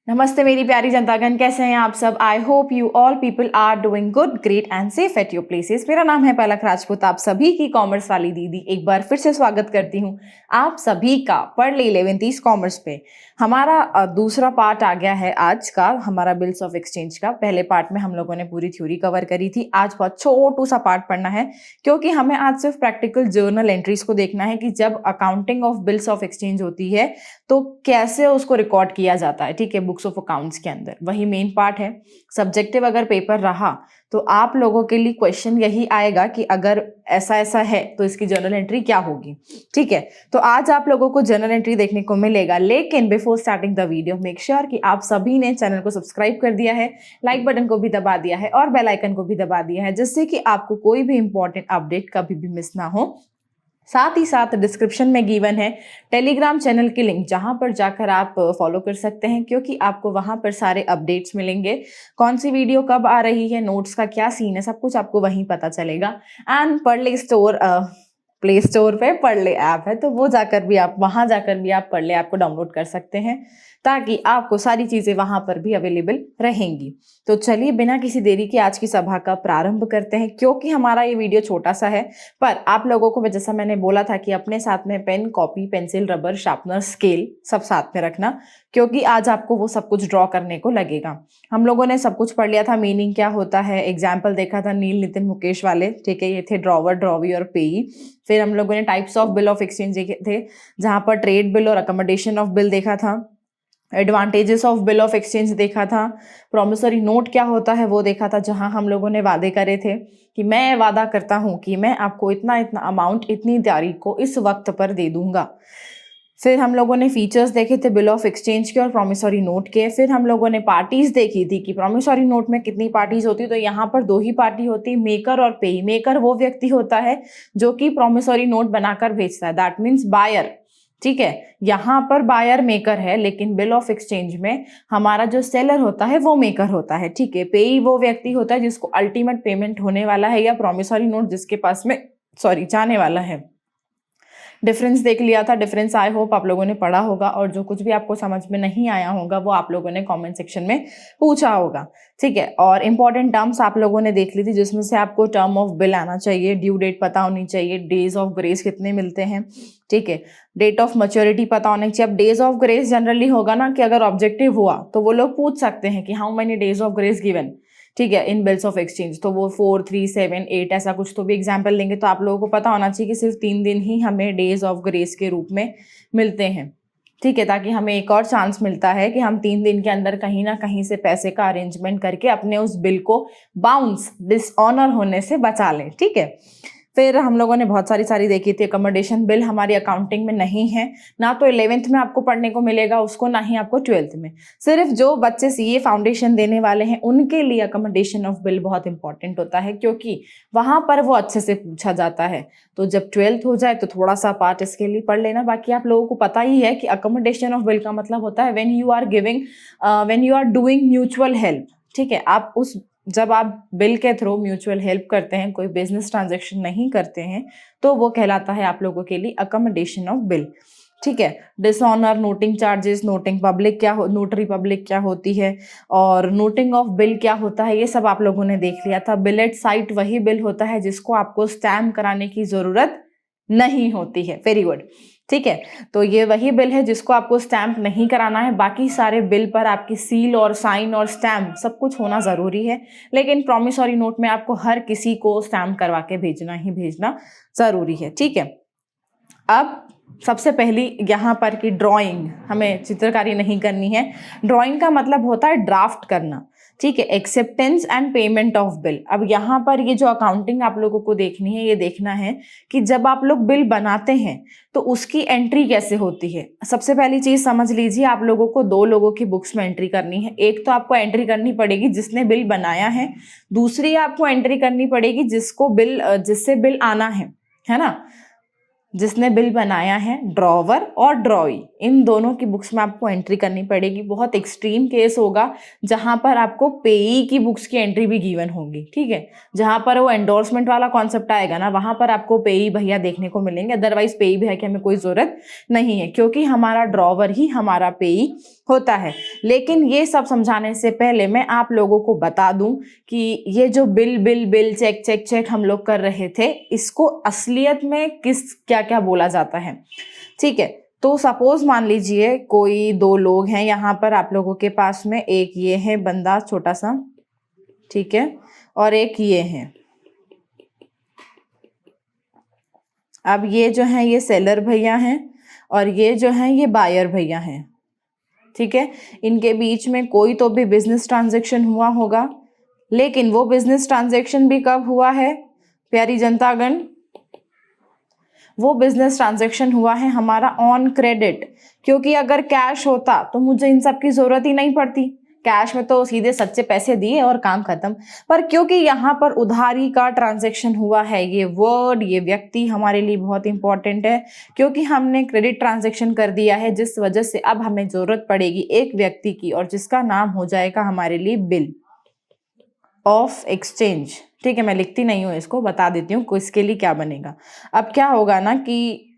नमस्ते मेरी प्यारी जनतागण, कैसे हैं आप सब। I hope you all people are doing good, great and safe at your places. मेरा नाम है पलक राजपूत, आप सभी की कॉमर्स वाली दीदी एक बार फिर से स्वागत करती हूँ आप सभी का पढ़ ले 11th कॉमर्स पे। हमारा दूसरा पार्ट आ गया है आज का, हमारा बिल्स ऑफ एक्सचेंज का। पहले पार्ट में हम लोगों ने पूरी थ्योरी कवर करी थी, आज बहुत छोटू सा पार्ट पढ़ना है क्योंकि हमें आज सिर्फ प्रैक्टिकल जर्नल एंट्रीज को देखना है कि जब accounting of bills of exchange होती है तो कैसे उसको रिकॉर्ड किया जाता है। ठीक है, बुक्स ऑफ अकाउंट्स के अंदर वही मेन पार्ट है। सब्जेक्टिव अगर पेपर रहा तो आप लोगों के लिए क्वेश्चन यही आएगा कि अगर ऐसा ऐसा है तो इसकी जर्नल एंट्री क्या होगी। ठीक है, तो आज आप लोगों को जर्नल एंट्री देखने को मिलेगा, लेकिन before starting the video make sure कि आप सभी ने चैनल को सब्सक्राइब कर दिया है, लाइक बटन को भी दबा दिया है और बेल आइकन को भी दबा दिया है, जिससे कि आपको कोई भी इंपॉर्टेंट अपडेट कभी भी मिस ना हो। साथ ही साथ डिस्क्रिप्शन में गिवन है टेलीग्राम चैनल की लिंक, जहां पर जाकर आप फॉलो कर सकते हैं क्योंकि आपको वहां पर सारे अपडेट्स मिलेंगे। कौन सी वीडियो कब आ रही है, नोट्स का क्या सीन है, सब कुछ आपको वहीं पता चलेगा। एंड पढ़ले स्टोर प्ले स्टोर पे पढ़ले ऐप है, तो वो जाकर भी आप वहां जाकर भी आप पढ़ले ऐप को डाउनलोड कर सकते हैं ताकि आपको सारी चीजें वहां पर भी अवेलेबल रहेंगी। तो चलिए बिना किसी देरी के आज की सभा का प्रारंभ करते हैं। क्योंकि हमारा ये वीडियो छोटा सा है, पर आप लोगों को जैसा मैंने बोला था कि अपने साथ में pen, copy, pencil, rubber, sharpener, scale सब साथ में रखना, क्योंकि आज आपको वो सब कुछ ड्रॉ करने को लगेगा। हम लोगों ने सब कुछ पढ़ लिया था, मीनिंग क्या होता है, एग्जाम्पल देखा था नील, नितिन, मुकेश वाले। ठीक है, ये थे ड्रॉवर, ड्रॉवी और पेई। फिर हम लोगों ने types of bill of exchange देखे थे, जहां पर ट्रेड बिल और अकोमोडेशन ऑफ बिल देखा था। Advantages of bill of exchange देखा था। प्रॉमिसरी नोट क्या होता है वो देखा था, जहां हम लोगों ने वादे करे थे कि मैं वादा करता हूं कि मैं आपको इतना इतना अमाउंट इतनी तारीख को इस वक्त पर दे दूंगा। फिर हम लोगों ने फीचर्स देखे थे बिल ऑफ एक्सचेंज के और प्रॉमिसरी नोट के। फिर हम लोगों ने पार्टीज देखी थी कि प्रॉमिसरी नोट में कितनी पार्टीज होती, तो यहाँ पर 2 ही पार्टी होती, मेकर और पेई। मेकर वो व्यक्ति होता है जो कि प्रॉमिसरी नोट बनाकर भेजता है, दैट मीन्स बायर। ठीक है, यहाँ पर बायर मेकर है, लेकिन बिल ऑफ एक्सचेंज में हमारा जो सेलर होता है वो मेकर होता है। ठीक है, पेई वो व्यक्ति होता है जिसको अल्टीमेट पेमेंट होने वाला है, या प्रॉमिसरी नोट जिसके पास में जाने वाला है। डिफरेंस देख लिया था, डिफरेंस आई होप आप लोगों ने पढ़ा होगा, और जो कुछ भी आपको समझ में नहीं आया होगा वो आप लोगों ने कमेंट सेक्शन में पूछा होगा। ठीक है, और इंपॉर्टेंट टर्म्स आप लोगों ने देख ली थी, जिसमें से आपको टर्म ऑफ बिल आना चाहिए, ड्यू डेट पता होनी चाहिए, डेज ऑफ ग्रेस कितने मिलते हैं। ठीक है, डेट ऑफ मैच्योरिटी पता होनी चाहिए। अब डेज ऑफ ग्रेस जनरली होगा ना कि अगर ऑब्जेक्टिव हुआ तो वो लोग पूछ सकते हैं कि how many days of grace given. ठीक है, इन बिल्स ऑफ एक्सचेंज, तो वो 4, 3, 7, 8 ऐसा कुछ तो भी एग्जाम्पल देंगे, तो आप लोगों को पता होना चाहिए कि सिर्फ 3 दिन ही हमें डेज ऑफ ग्रेस के रूप में मिलते हैं। ठीक है, ताकि हमें एक और चांस मिलता है कि हम 3 दिन के अंदर कहीं ना कहीं से पैसे का अरेंजमेंट करके अपने उस बिल को बाउंस, डिसऑनर होने से बचा लें। ठीक है, फिर हम लोगों ने बहुत सारी देखी थी। अकोमोडेशन बिल हमारी अकाउंटिंग में नहीं है, ना तो 11th में आपको पढ़ने को मिलेगा उसको, ना ही आपको 12th में। सिर्फ जो बच्चे सीए फाउंडेशन देने वाले हैं उनके लिए अकोमोडेशन ऑफ बिल बहुत इंपॉर्टेंट होता है, क्योंकि वहां पर वो अच्छे से पूछा जाता है। तो जब 12th हो जाए तो थोड़ा सा पार्ट इसके लिए पढ़ लेना। बाकी आप लोगों को पता ही है कि अकोमोडेशन ऑफ बिल का मतलब होता है when you are doing mutual help. ठीक है, जब आप बिल के थ्रू म्यूचुअल हेल्प करते हैं, कोई बिजनेस ट्रांजैक्शन नहीं करते हैं, तो वो कहलाता है आप लोगों के लिए अकोमोडेशन ऑफ बिल। ठीक है, dishonour, noting charges, noting public notary public क्या होती है, और नोटिंग ऑफ बिल क्या होता है, ये सब आप लोगों ने देख लिया था। बिलेट साइट वही बिल होता है जिसको आपको स्टैम्प कराने की जरूरत नहीं होती है। Very good. ठीक है, तो ये वही बिल है जिसको आपको स्टैम्प नहीं कराना है। बाकी सारे बिल पर आपकी सील और साइन और स्टैम्प सब कुछ होना जरूरी है, लेकिन प्रॉमिसरी नोट में आपको हर किसी को स्टैम्प करवा के भेजना जरूरी है। ठीक है, अब सबसे पहली यहाँ पर की ड्राइंग, हमें चित्रकारी नहीं करनी है। ड्राइंग का मतलब होता है ड्राफ्ट करना। ठीक है, acceptance and payment of bill. अब यहाँ पर ये जो अकाउंटिंग आप लोगों को देखनी है, ये देखना है कि जब आप लोग बिल बनाते हैं तो उसकी एंट्री कैसे होती है। सबसे पहली चीज समझ लीजिए, आप लोगों को 2 लोगों की बुक्स में एंट्री करनी है। एक तो आपको एंट्री करनी पड़ेगी जिसने बिल बनाया है, दूसरी आपको एंट्री करनी पड़ेगी जिससे बिल आना है ना। जिसने बिल बनाया है, ड्रॉवर और ड्रॉई, इन दोनों की बुक्स में आपको एंट्री करनी पड़ेगी। बहुत एक्सट्रीम केस होगा जहां पर आपको पेई की बुक्स की एंट्री भी गिवन होगी, ठीक है। जहां पर वो एंडोर्समेंट वाला कॉन्सेप्ट आएगा ना, वहां पर आपको पेई भैया देखने को मिलेंगे। अदरवाइज पेई भैया की हमें कोई जरूरत नहीं है, क्योंकि हमारा ड्रॉवर ही हमारा पेई होता है। लेकिन ये सब समझाने से पहले मैं आप लोगों को बता दूं कि ये जो bill bill bill cheque cheque cheque हम लोग कर रहे थे, इसको असलियत में किस क्या क्या बोला जाता है, ठीक है। तो सपोज मान लीजिए कोई दो लोग हैं यहाँ पर आप लोगों के पास में, एक ये है बंदा छोटा सा, ठीक है, और एक ये है। अब ये जो है ये सेलर भैया हैं और ये जो है ये बायर भैया हैं, ठीक है। इनके बीच में कोई तो भी बिजनेस ट्रांजैक्शन हुआ होगा, लेकिन वो बिजनेस ट्रांजैक्शन भी कब हुआ है प्यारी जनतागण? वो बिजनेस ट्रांजैक्शन हुआ है हमारा ऑन क्रेडिट, क्योंकि अगर कैश होता तो मुझे इन सब की जरूरत ही नहीं पड़ती। कैश में तो सीधे सच्चे पैसे दिए और काम खत्म। पर क्योंकि यहाँ पर उधारी का ट्रांजैक्शन हुआ है, ये वर्ड ये व्यक्ति हमारे लिए बहुत इंपॉर्टेंट है, क्योंकि हमने क्रेडिट ट्रांजैक्शन कर दिया है, जिस वजह से अब हमें जरूरत पड़ेगी एक व्यक्ति की, और जिसका नाम हो जाएगा हमारे लिए बिल ऑफ एक्सचेंज, ठीक है। मैं लिखती नहीं हूँ, इसको बता देती हूँ इसके लिए क्या बनेगा। अब क्या होगा ना कि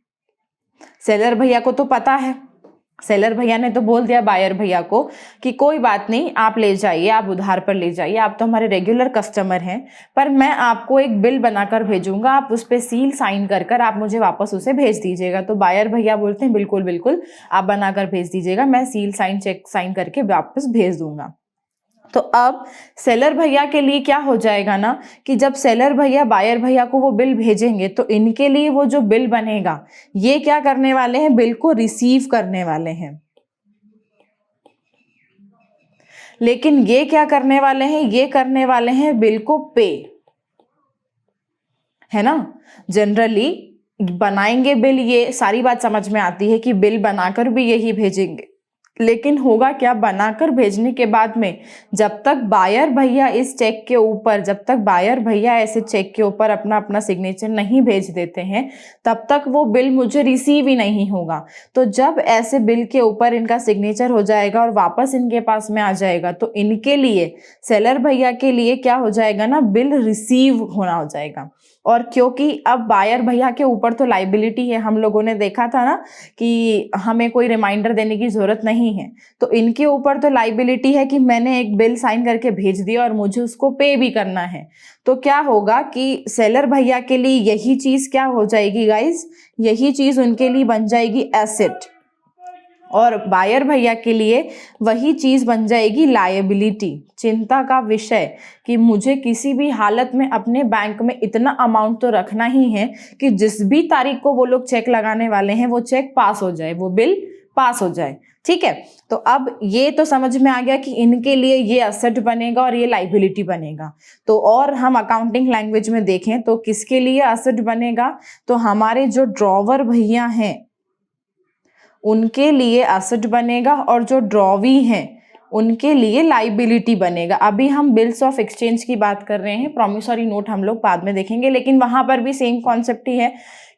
सेलर भैया को तो पता है, सेलर भैया ने तो बोल दिया बायर भैया को कि कोई बात नहीं, आप ले जाइए, आप उधार पर ले जाइए, आप तो हमारे रेगुलर कस्टमर हैं, पर मैं आपको एक बिल बनाकर भेजूंगा, आप उस पर सील साइन कर कर आप मुझे वापस उसे भेज दीजिएगा। तो बायर भैया बोलते हैं बिल्कुल बिल्कुल, आप बनाकर भेज दीजिएगा, मैं सील साइन चेक साइन करके वापस भेज दूंगा। तो अब सेलर भैया के लिए क्या हो जाएगा ना कि जब सेलर भैया बायर भैया को वो बिल भेजेंगे, तो इनके लिए वो जो बिल बनेगा, ये क्या करने वाले हैं, बिल को रिसीव करने वाले हैं। लेकिन ये क्या करने वाले हैं, ये करने वाले हैं बिल को पे, है ना। जनरली बनाएंगे बिल, ये सारी बात समझ में आती है कि बिल बनाकर भी यही भेजेंगे, लेकिन होगा क्या, बनाकर भेजने के बाद में जब तक बायर भैया इस चेक के ऊपर, जब तक बायर भैया ऐसे चेक के ऊपर अपना अपना सिग्नेचर नहीं भेज देते हैं, तब तक वो बिल मुझे रिसीव ही नहीं होगा। तो जब ऐसे बिल के ऊपर इनका सिग्नेचर हो जाएगा और वापस इनके पास में आ जाएगा, तो इनके लिए, सेलर भैया के लिए क्या हो जाएगा ना, बिल रिसीव होना हो जाएगा। और क्योंकि अब बायर भैया के ऊपर तो लाइबिलिटी है, हम लोगों ने देखा था ना कि हमें कोई रिमाइंडर देने की जरूरत नहीं है, तो इनके ऊपर तो लाइबिलिटी है कि मैंने एक बिल साइन करके भेज दिया और मुझे उसको पे भी करना है। तो क्या होगा कि सेलर भैया के लिए यही चीज क्या हो जाएगी गाइस, यही चीज उनके लिए बन जाएगी एसेट, और बायर भैया के लिए वही चीज बन जाएगी लायबिलिटी, चिंता का विषय, कि मुझे किसी भी हालत में अपने बैंक में इतना अमाउंट तो रखना ही है कि जिस भी तारीख को वो लोग चेक लगाने वाले हैं वो चेक पास हो जाए, वो बिल पास हो जाए, ठीक है। तो अब ये तो समझ में आ गया कि इनके लिए ये एसेट बनेगा और ये लाइबिलिटी बनेगा। तो और हम अकाउंटिंग लैंग्वेज में देखें तो किसके लिए एसेट बनेगा, तो हमारे जो ड्रॉवर भैया हैं उनके लिए एसेट बनेगा, और जो ड्रॉवी हैं उनके लिए लाइबिलिटी बनेगा। अभी हम बिल्स ऑफ एक्सचेंज की बात कर रहे हैं, प्रॉमिसरी नोट हम लोग बाद में देखेंगे, लेकिन वहां पर भी सेम कॉन्सेप्ट ही है,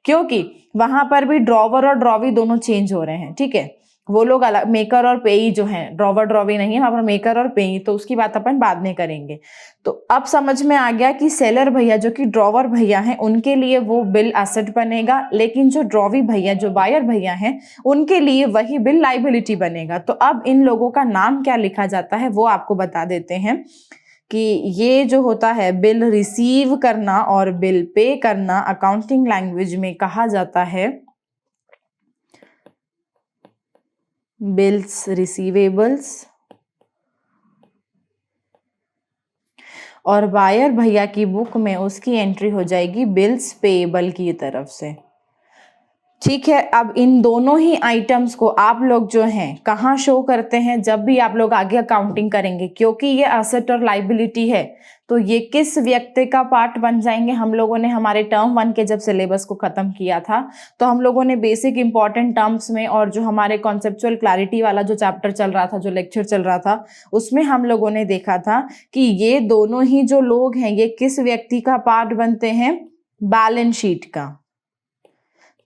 क्योंकि वहां पर भी ड्रॉवर और ड्रॉवी दोनों चेंज हो रहे हैं, ठीक है। वो लोग अलग, मेकर और पेई जो हैं, ड्रॉवर ड्रॉवी नहीं है वहां पर, मेकर और पेई, तो उसकी बात अपन बाद में करेंगे। तो अब समझ में आ गया कि सेलर भैया जो कि ड्रॉवर भैया हैं उनके लिए वो बिल एसेट बनेगा, लेकिन जो ड्रॉवी भैया जो बायर भैया हैं उनके लिए वही बिल लाइबिलिटी बनेगा। तो अब इन लोगों का नाम क्या लिखा जाता है वो आपको बता देते हैं कि ये जो होता है बिल रिसीव करना और बिल पे करना, अकाउंटिंग लैंग्वेज में कहा जाता है बिल्स रिसीवेबल्स, और बायर भैया की बुक में उसकी एंट्री हो जाएगी बिल्स पेएबल की तरफ से, ठीक है। अब इन दोनों ही आइटम्स को आप लोग जो हैं कहाँ शो करते हैं, जब भी आप लोग आगे अकाउंटिंग करेंगे, क्योंकि ये एसेट और लाइबिलिटी है, तो ये किस व्यक्ति का पार्ट बन जाएंगे। हम लोगों ने हमारे टर्म 1 के जब सिलेबस को खत्म किया था तो हम लोगों ने बेसिक इंपॉर्टेंट टर्म्स में, और जो हमारे कॉन्सेप्चुअल क्लैरिटी वाला जो चैप्टर चल रहा था, जो लेक्चर चल रहा था, उसमें हम लोगों ने देखा था कि ये दोनों ही जो लोग हैं ये किस व्यक्ति का पार्ट बनते हैं, बैलेंस शीट का।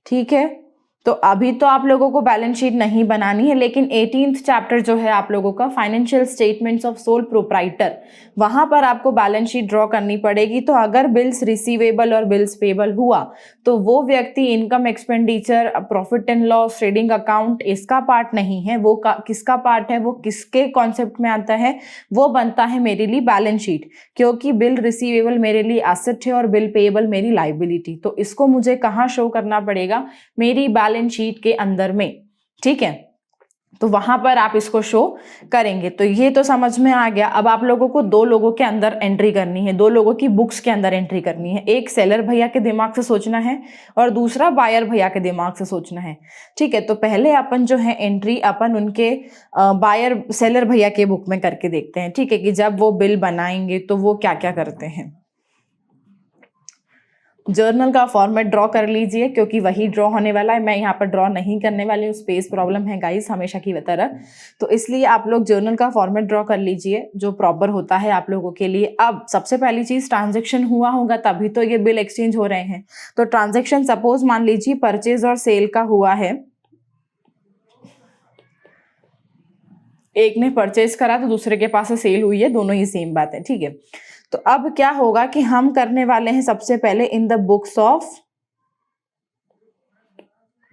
ठीक है, तो अभी तो आप लोगों को बैलेंस शीट नहीं बनानी है, लेकिन 18th चैप्टर जो है आप लोगों का financial statements of sole proprietor, वहां पर आपको बैलेंस शीट ड्रॉ करनी पड़ेगी। तो अगर बिल्स रिसीवेबल और बिल्स पेबल हुआ तो वो व्यक्ति income expenditure, profit and loss, trading account इसका पार्ट नहीं है, वो किसका पार्ट है, वो किसके कॉन्सेप्ट में आता है, वो बनता है मेरे लिए बैलेंस शीट, क्योंकि बिल रिसीवेबल मेरे लिए एसेट है और बिल पेएबल मेरी लाइबिलिटी। तो इसको मुझे कहाँ शो करना पड़ेगा, मेरी बैलेंस शीट के अंदर में, ठीक है, तो वहां पर आप इसको शो करेंगे। तो ये तो समझ में आ गया। अब आप लोगों को दो लोगों के अंदर एंट्री करनी है, दो लोगों की बुक्स के अंदर एंट्री करनी है। एक सेलर भैया के दिमाग से सोचना है और दूसरा बायर भैया के दिमाग से सोचना है, ठीक है। तो पहले अपन जो है एंट्री अपन उनके बायर सेलर भैया के बुक में करके देखते हैं, ठीक है, कि जब वो बिल बनाएंगे तो वो क्या क्या करते हैं। जर्नल का फॉर्मेट ड्रॉ कर लीजिए, क्योंकि वही ड्रॉ होने वाला है, मैं यहाँ पर ड्रॉ नहीं करने वाली हूँ, स्पेस प्रॉब्लम है गाइस हमेशा की तरह, तो इसलिए आप लोग जर्नल का फॉर्मेट ड्रॉ कर लीजिए जो प्रॉपर होता है आप लोगों के लिए। अब सबसे पहली चीज, ट्रांजेक्शन हुआ होगा तभी तो ये बिल एक्सचेंज हो रहे हैं। तो ट्रांजेक्शन सपोज मान लीजिए परचेज और सेल का हुआ है, एक ने परचेज करा तो दूसरे के पास से सेल हुई है, दोनों ही सेम बात है, ठीक है। तो अब क्या होगा कि हम करने वाले हैं सबसे पहले इन द बुक्स ऑफ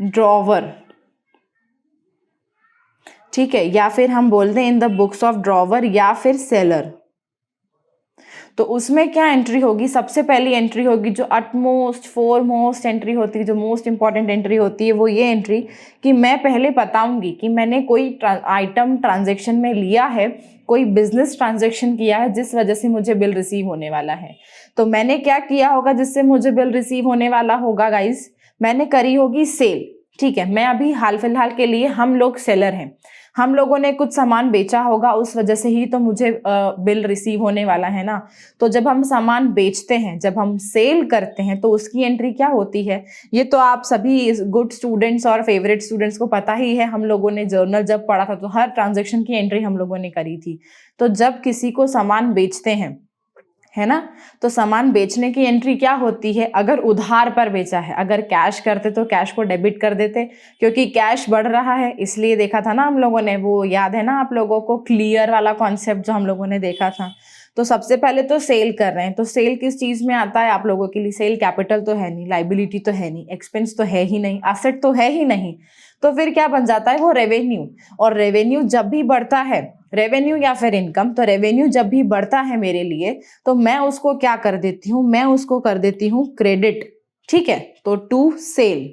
ड्रॉवर, ठीक है, या फिर हम बोल दें इन द बुक्स ऑफ ड्रॉवर या फिर सेलर। तो उसमें क्या एंट्री होगी, सबसे पहली एंट्री होगी जो अटमोस्ट फोरमोस्ट एंट्री होती है, जो मोस्ट इंपॉर्टेंट एंट्री होती है, वो ये एंट्री कि मैं पहले बताऊंगी कि मैंने कोई आइटम ट्रांजेक्शन में लिया है, कोई बिजनेस ट्रांजेक्शन किया है जिस वजह से मुझे बिल रिसीव होने वाला है। तो मैंने क्या किया होगा जिससे मुझे बिल रिसीव होने वाला होगा गाइस, मैंने करी होगी सेल, ठीक है। मैं अभी हाल फिलहाल के लिए, हम लोग सेलर हैं, हम लोगों ने कुछ सामान बेचा होगा, उस वजह से ही तो मुझे बिल रिसीव होने वाला है ना। तो जब हम सामान बेचते हैं, जब हम सेल करते हैं, तो उसकी एंट्री क्या होती है, ये तो आप सभी गुड स्टूडेंट्स और फेवरेट स्टूडेंट्स को पता ही है। हम लोगों ने जर्नल जब पढ़ा था तो हर ट्रांजेक्शन की एंट्री हम लोगों ने करी थी। तो जब किसी को सामान बेचते हैं, है ना, तो सामान बेचने की एंट्री क्या होती है, अगर उधार पर बेचा है, अगर कैश करते तो कैश को डेबिट कर देते, क्योंकि कैश बढ़ रहा है इसलिए देखा था ना हम लोगों ने, वो याद है ना आप लोगों को, क्लियर वाला कॉन्सेप्ट जो हम लोगों ने देखा था। तो सबसे पहले तो सेल कर रहे हैं, तो सेल किस चीज में आता है आप लोगों के लिए, सेल कैपिटल तो है नहीं, लाइबिलिटी तो है नहीं, एक्सपेंस तो है ही नहीं, एसेट तो है ही नहीं, तो फिर क्या बन जाता है, वो रेवेन्यू। और रेवेन्यू जब भी बढ़ता है, रेवेन्यू या फिर इनकम, तो रेवेन्यू जब भी बढ़ता है मेरे लिए, तो मैं उसको क्या कर देती हूँ, मैं उसको कर देती हूँ क्रेडिट, ठीक है। तो टू सेल,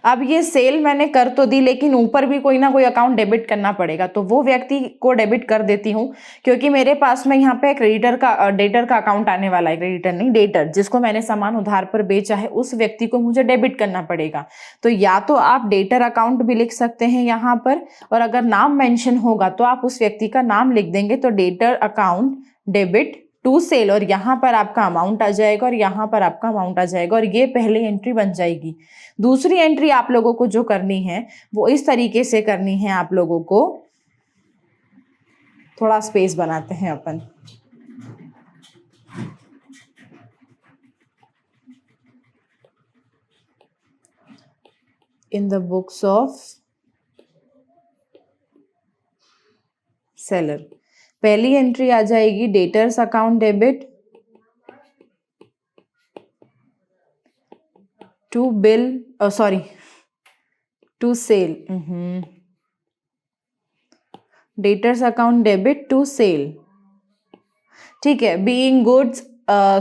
अब ये सेल मैंने कर तो दी, लेकिन ऊपर भी कोई ना कोई अकाउंट डेबिट करना पड़ेगा, तो वो व्यक्ति को डेबिट कर देती हूँ, क्योंकि मेरे पास में यहाँ पे क्रेडिटर का डेटर का अकाउंट आने वाला है, क्रेडिटर नहीं डेटर, जिसको मैंने सामान उधार पर बेचा है उस व्यक्ति को मुझे डेबिट करना पड़ेगा। तो या तो आप डेटर अकाउंट भी लिख सकते हैं यहाँ पर, और अगर नाम मेंशन होगा तो आप उस व्यक्ति का नाम लिख देंगे, तो debtor account debit to sale, और यहाँ पर आपका अमाउंट आ जाएगा और यहाँ पर आपका अमाउंट आ जाएगा, और ये पहली एंट्री बन जाएगी। दूसरी एंट्री आप लोगों को जो करनी है वो इस तरीके से करनी है, आप लोगों को थोड़ा स्पेस बनाते हैं अपन, in the books of seller, पहली एंट्री आ जाएगी debtors account debit to bill, sorry to sale, debtors account debit to sale, ठीक है, बीइंग गुड्स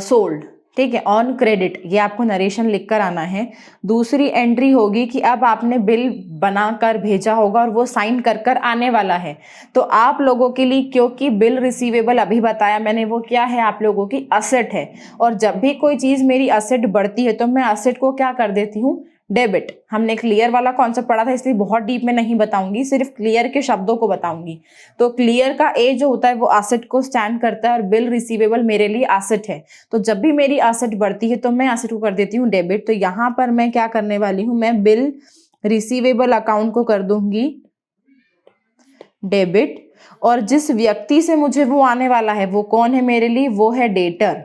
सोल्ड, ठीक है, ऑन क्रेडिट, ये आपको नरेशन लिखकर आना है। दूसरी एंट्री होगी कि अब आपने बिल बनाकर भेजा होगा और वो साइन कर कर आने वाला है, तो आप लोगों के लिए, क्योंकि बिल रिसीवेबल अभी बताया मैंने वो क्या है, आप लोगों की असेट है, और जब भी कोई चीज मेरी असेट बढ़ती है तो मैं असेट को क्या कर देती हूँ, डेबिट। हमने क्लियर वाला कॉन्सेप्ट पढ़ा था, इसलिए बहुत डीप में नहीं बताऊंगी, सिर्फ क्लियर के शब्दों को बताऊंगी। तो क्लियर का ए जो होता है वो एसेट को स्टैंड करता है, और बिल रिसीवेबल मेरे लिए एसेट है, तो जब भी मेरी एसेट बढ़ती है तो मैं एसेट को कर देती हूँ डेबिट। तो यहाँ पर मैं क्या करने वाली हूँ, मैं बिल रिसीवेबल अकाउंट को कर दूंगी डेबिट, और जिस व्यक्ति से मुझे वो आने वाला है वो कौन है मेरे लिए, वो है डेटर,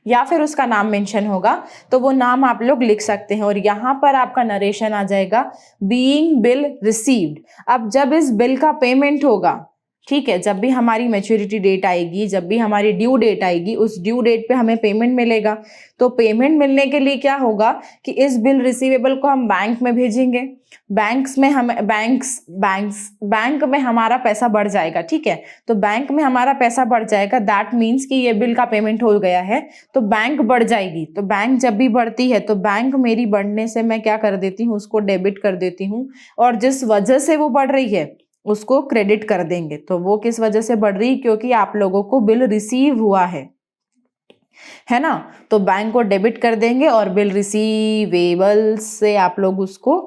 या फिर उसका नाम मेंशन होगा तो वो नाम आप लोग लिख सकते हैं। और यहाँ पर आपका नरेशन आ जाएगा बीइंग बिल रिसीव्ड। अब जब इस बिल का पेमेंट होगा, ठीक है, जब भी हमारी मैच्योरिटी डेट आएगी, जब भी हमारी ड्यू डेट आएगी, उस ड्यू डेट पे हमें पेमेंट मिलेगा। तो पेमेंट मिलने के लिए क्या होगा कि इस बिल रिसीवेबल को हम बैंक में भेजेंगे। बैंक में हमारा पैसा बढ़ जाएगा, ठीक है। तो बैंक में हमारा पैसा बढ़ जाएगा, दैट मीन्स कि ये बिल का पेमेंट हो गया है, तो बैंक बढ़ जाएगी। तो बैंक जब भी बढ़ती है तो बैंक मेरी बढ़ने से मैं क्या कर देती हूँ, उसको डेबिट कर देती हूँ। और जिस वजह से वो बढ़ रही है उसको क्रेडिट कर देंगे। तो वो किस वजह से बढ़ रही, क्योंकि आप लोगों को बिल रिसीव हुआ है ना। तो बैंक को डेबिट कर देंगे और बिल रिसीवेबल से आप लोग उसको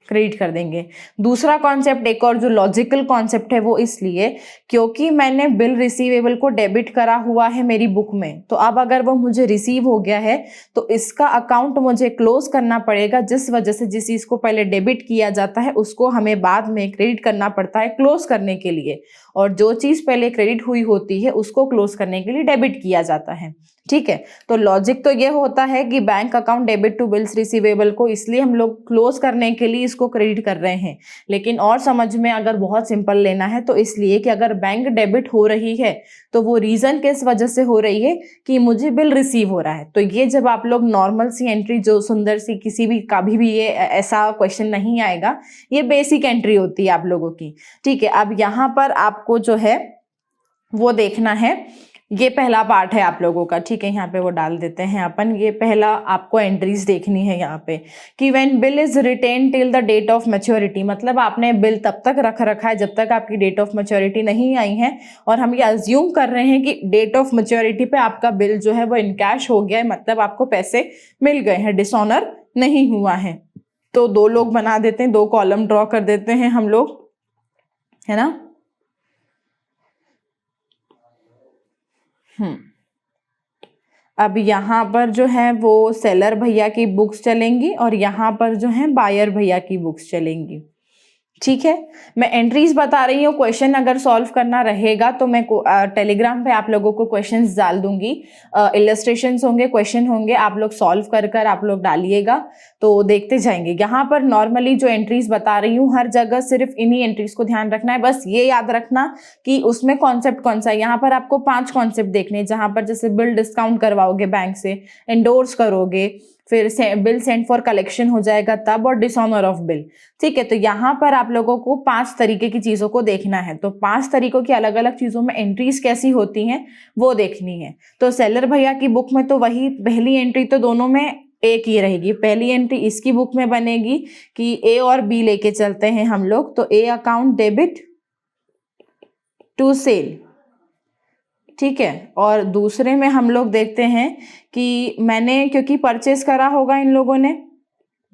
क्रेडिट कर देंगे। दूसरा कॉन्सेप्ट, एक और जो लॉजिकल कॉन्सेप्ट है, वो इसलिए क्योंकि मैंने बिल रिसीवेबल को डेबिट करा हुआ है मेरी बुक में। तो अब अगर वो मुझे रिसीव हो गया है तो इसका अकाउंट मुझे क्लोज करना पड़ेगा, जिस वजह से जिस चीज को पहले डेबिट किया जाता है उसको हमें बाद में क्रेडिट करना पड़ता है क्लोज करने के लिए। और जो चीज पहले क्रेडिट हुई होती है उसको क्लोज करने के लिए डेबिट किया जाता है, ठीक है। तो लॉजिक तो ये होता है कि bank account debit to bills receivable को इसलिए हम लोग क्लोज करने के लिए इसको क्रेडिट कर रहे हैं। लेकिन और समझ में अगर बहुत सिंपल लेना है तो इसलिए कि अगर बैंक डेबिट हो रही है तो वो रीजन किस वजह से हो रही है कि मुझे बिल रिसीव हो रहा है। तो ये जब आप लोग नॉर्मल सी एंट्री, जो सुंदर सी किसी भी कभी भी ये ऐसा क्वेश्चन नहीं आएगा, ये बेसिक एंट्री होती है आप लोगों की, ठीक है। अब यहाँ पर आपको जो है वो देखना है, ये पहला पार्ट है आप लोगों का, ठीक है। यहाँ पे वो डाल देते हैं अपन, ये पहला आपको एंट्रीज देखनी है यहाँ पे कि when bill is written till the date of maturity, मतलब आपने बिल तब तक रख रखा है जब तक आपकी डेट ऑफ मैच्योरिटी नहीं आई है। और हम ये अज्यूम कर रहे हैं कि डेट ऑफ मैच्योरिटी पे आपका बिल जो है वो इनकैश हो गया है, मतलब आपको पैसे मिल गए हैं, डिसऑनर नहीं हुआ है। तो दो लोग बना देते हैं, दो कॉलम ड्रॉ कर देते हैं हम लोग, है ना। अब यहाँ पर जो है वो सेलर भैया की बुक्स चलेंगी और यहाँ पर जो है बायर भैया की बुक्स चलेंगी, ठीक है। मैं एंट्रीज बता रही हूँ, क्वेश्चन अगर सॉल्व करना रहेगा तो मैं टेलीग्राम पे आप लोगों को क्वेश्चंस डाल दूंगी, इलस्ट्रेशंस होंगे, क्वेश्चन होंगे, आप लोग सॉल्व कर कर आप लोग डालिएगा तो देखते जाएंगे। यहाँ पर नॉर्मली जो एंट्रीज बता रही हूँ हर जगह सिर्फ इन्हीं एंट्रीज को ध्यान रखना है। बस ये याद रखना कि उसमें कॉन्सेप्ट कौन सा है। यहाँ पर आपको 5 कॉन्सेप्ट देखने हैं, जहाँ पर जैसे बिल डिस्काउंट करवाओगे बैंक से, एंडोर्स करोगे, फिर बिल सेंड फॉर कलेक्शन हो जाएगा तब, और डिसऑनर ऑफ बिल, ठीक है। तो यहाँ पर आप लोगों को 5 तरीके की चीजों को देखना है। तो 5 तरीकों की अलग अलग चीजों में एंट्रीज कैसी होती हैं वो देखनी है। तो सेलर भैया की बुक में तो वही पहली एंट्री तो दोनों में एक ही रहेगी। पहली एंट्री इसकी बुक में बनेगी कि ए और बी लेके चलते हैं हम लोग, तो A account debit to sale, ठीक है। और दूसरे में हम लोग देखते हैं कि मैंने, क्योंकि परचेस करा होगा इन लोगों ने,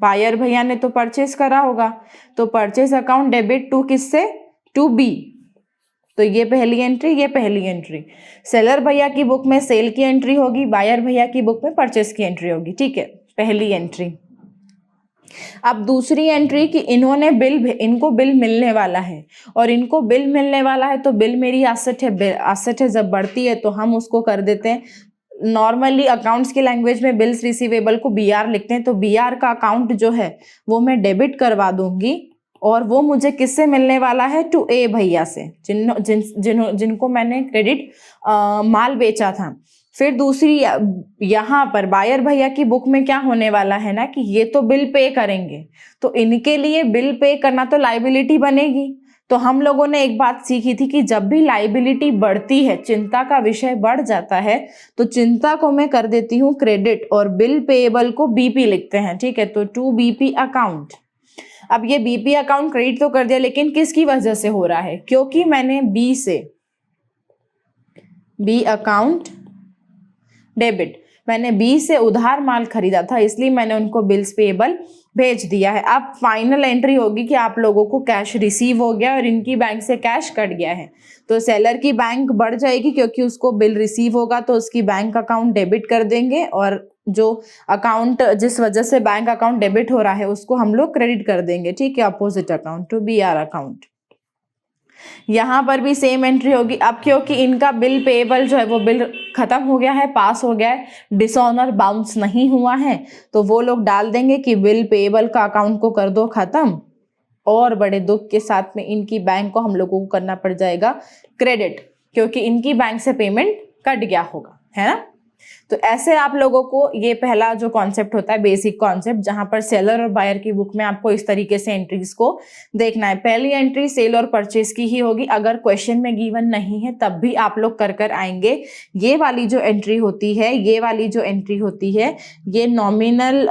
बायर भैया ने तो परचेस करा होगा, तो परचेस अकाउंट डेबिट टू किससे, टू बी। तो ये पहली एंट्री, ये पहली एंट्री। सेलर भैया की बुक में सेल की एंट्री होगी, बायर भैया की बुक में परचेस की एंट्री होगी, ठीक है, पहली एंट्री। अब दूसरी एंट्री कि इनको बिल मिलने वाला है, और इनको बिल मिलने वाला है तो बिल मेरी एसेट है, एसेट है, जब बढ़ती है तो हम उसको कर देते हैं, नॉर्मली अकाउंट्स की लैंग्वेज में बिल्स रिसीवेबल को बीआर लिखते हैं। तो बीआर का अकाउंट जो है वो मैं डेबिट करवा दूंगी, और वो मुझे किससे मिलने वाला है, टू ए भैया से, जिनको मैंने क्रेडिट माल बेचा था। फिर दूसरी यहाँ पर बायर भैया की बुक में क्या होने वाला है ना कि ये तो बिल पे करेंगे, तो इनके लिए बिल पे करना तो लाइबिलिटी बनेगी। तो हम लोगों ने एक बात सीखी थी कि जब भी लाइबिलिटी बढ़ती है, चिंता का विषय बढ़ जाता है, तो चिंता को मैं कर देती हूँ क्रेडिट और बिल पेएबल को बीपी लिखते हैं, ठीक है। तो टू बीपी अकाउंट। अब ये बीपी अकाउंट क्रेडिट तो कर दिया, लेकिन किसकी वजह से हो रहा है, क्योंकि मैंने बी अकाउंट डेबिट, मैंने बी से उधार माल खरीदा था, इसलिए मैंने उनको बिल्स पेएबल भेज दिया है। अब फाइनल एंट्री होगी कि आप लोगों को कैश रिसीव हो गया और इनकी बैंक से कैश कट गया है। तो सेलर की बैंक बढ़ जाएगी क्योंकि उसको बिल रिसीव होगा, तो उसकी बैंक अकाउंट डेबिट कर देंगे, और जो अकाउंट जिस वजह से बैंक अकाउंट डेबिट हो रहा है उसको हम लोग क्रेडिट कर देंगे, ठीक है, opposite account to B R account. यहाँ पर भी सेम एंट्री होगी। अब क्योंकि इनका बिल पेएबल जो है वो बिल खत्म हो गया है, पास हो गया है, डिसऑनर बाउंस नहीं हुआ है, तो वो लोग डाल देंगे कि बिल पेएबल का अकाउंट को कर दो खत्म, और बड़े दुख के साथ में इनकी बैंक को हम लोगों को करना पड़ जाएगा क्रेडिट, क्योंकि इनकी बैंक से पेमेंट कट गया होगा, है ना। तो ऐसे आप लोगों को ये पहला जो कॉन्सेप्ट होता है, बेसिक कॉन्सेप्ट, जहां पर सेलर और बायर की बुक में आपको इस तरीके से एंट्रीज को देखना है। पहली एंट्री सेल और परचेज की ही होगी, अगर क्वेश्चन में गिवन नहीं है तब भी आप लोग कर आएंगे। ये वाली जो एंट्री होती है, ये नॉमिनल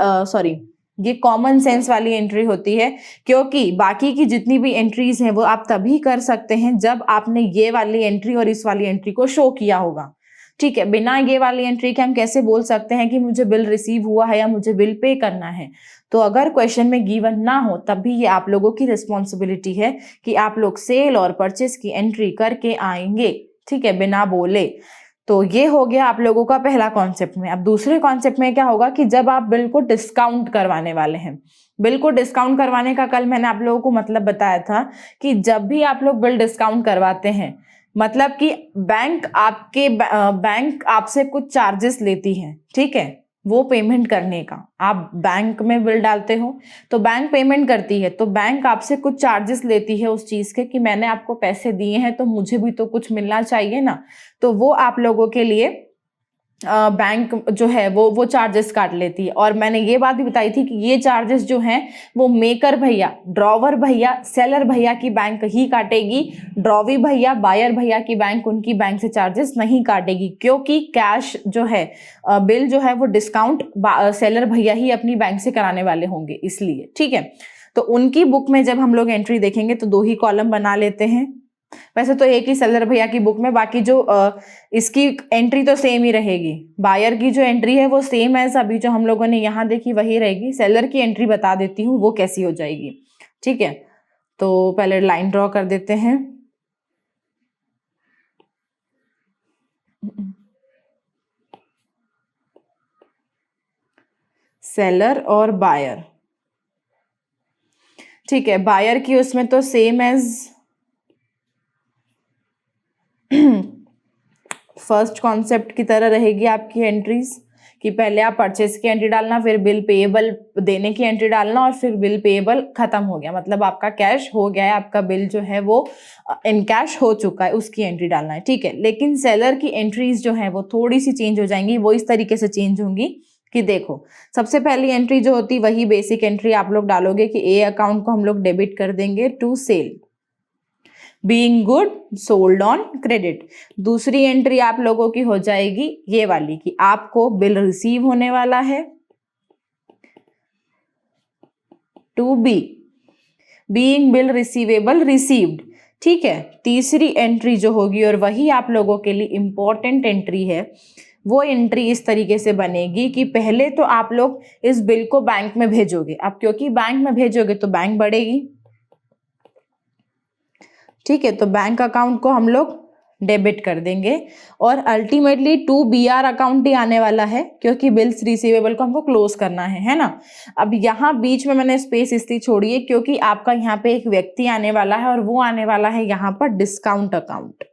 ये कॉमन सेंस वाली एंट्री होती है, क्योंकि बाकी की जितनी भी एंट्रीज हैं वो आप तभी कर सकते हैं जब आपने ये वाली एंट्री और इस वाली एंट्री को शो किया होगा, ठीक है। बिना ये वाली एंट्री के हम कैसे बोल सकते हैं कि मुझे बिल रिसीव हुआ है या मुझे बिल पे करना है। तो अगर क्वेश्चन में गिवन ना हो तब भी ये आप लोगों की रिस्पॉन्सिबिलिटी है कि आप लोग सेल और परचेज की एंट्री करके आएंगे, ठीक है, बिना बोले। तो ये हो गया आप लोगों का पहला कॉन्सेप्ट में। अब दूसरे कॉन्सेप्ट में क्या होगा कि जब आप बिल को डिस्काउंट करवाने वाले हैं, बिल को डिस्काउंट करवाने का कल मैंने आप लोगों को मतलब बताया था कि जब भी आप लोग बिल डिस्काउंट करवाते हैं, मतलब कि बैंक आपसे कुछ चार्जेस लेती है, ठीक है, वो पेमेंट करने का। आप बैंक में बिल डालते हो तो बैंक पेमेंट करती है, तो बैंक आपसे कुछ चार्जेस लेती है उस चीज के कि मैंने आपको पैसे दिए हैं तो मुझे भी तो कुछ मिलना चाहिए ना। तो वो आप लोगों के लिए बैंक जो है वो चार्जेस काट लेती है। और मैंने ये बात भी बताई थी कि ये चार्जेस जो हैं वो मेकर भैया, ड्रॉवर भैया, सेलर भैया की बैंक ही काटेगी। ड्रॉवी भैया, बायर भैया की बैंक उनकी बैंक से चार्जेस नहीं काटेगी, क्योंकि कैश जो है बिल जो है वो डिस्काउंट सेलर भैया ही अपनी बैंक से कराने वाले होंगे, इसलिए, ठीक है। तो उनकी बुक में जब हम लोग एंट्री देखेंगे तो 2 ही कॉलम बना लेते हैं। वैसे तो एक ही सेलर भैया की बुक में, बाकी जो इसकी एंट्री तो सेम ही रहेगी। बायर की जो एंट्री है वो सेम है, अभी जो हम लोगों ने यहाँ देखी वही रहेगी। सेलर की एंट्री बता देती हूँ वो कैसी हो जाएगी, ठीक है। तो पहले लाइन ड्रॉ कर देते हैं। सेलर और बायर, ठीक है। बायर की उसमें तो सेम एज फर्स्ट कॉन्सेप्ट की तरह रहेगी आपकी एंट्रीज, कि पहले आप परचेज की एंट्री डालना, फिर बिल पेएबल देने की एंट्री डालना, और फिर बिल पेएबल खत्म हो गया, मतलब आपका कैश हो गया है, आपका बिल जो है वो इन कैश हो चुका है, उसकी एंट्री डालना है, ठीक है। लेकिन सेलर की एंट्रीज जो है वो थोड़ी सी चेंज हो जाएंगी। वो इस तरीके से चेंज होंगी कि देखो, सबसे पहली एंट्री जो होती वही बेसिक एंट्री आप लोग डालोगे कि ए अकाउंट को हम लोग डेबिट कर देंगे to sale, being good sold on credit. दूसरी एंट्री आप लोगों की हो जाएगी ये वाली कि आपको बिल रिसीव होने वाला है, to B, being bill receivable received, ठीक है। तीसरी एंट्री जो होगी, और वही आप लोगों के लिए इंपॉर्टेंट एंट्री है, वो एंट्री इस तरीके से बनेगी कि पहले तो आप लोग इस बिल को बैंक में भेजोगे। अब क्योंकि बैंक में भेजोगे तो बैंक बढ़ेगी, ठीक है। तो बैंक अकाउंट को हम लोग डेबिट कर देंगे, और अल्टीमेटली टू बीआर अकाउंट ही आने वाला है, क्योंकि बिल्स रिसीवेबल को हमको क्लोज करना है ना। अब यहाँ बीच में मैंने स्पेस इसलिए छोड़ी है क्योंकि आपका यहाँ पे एक व्यक्ति आने वाला है, और वो आने वाला है यहाँ पर डिस्काउंट अकाउंट।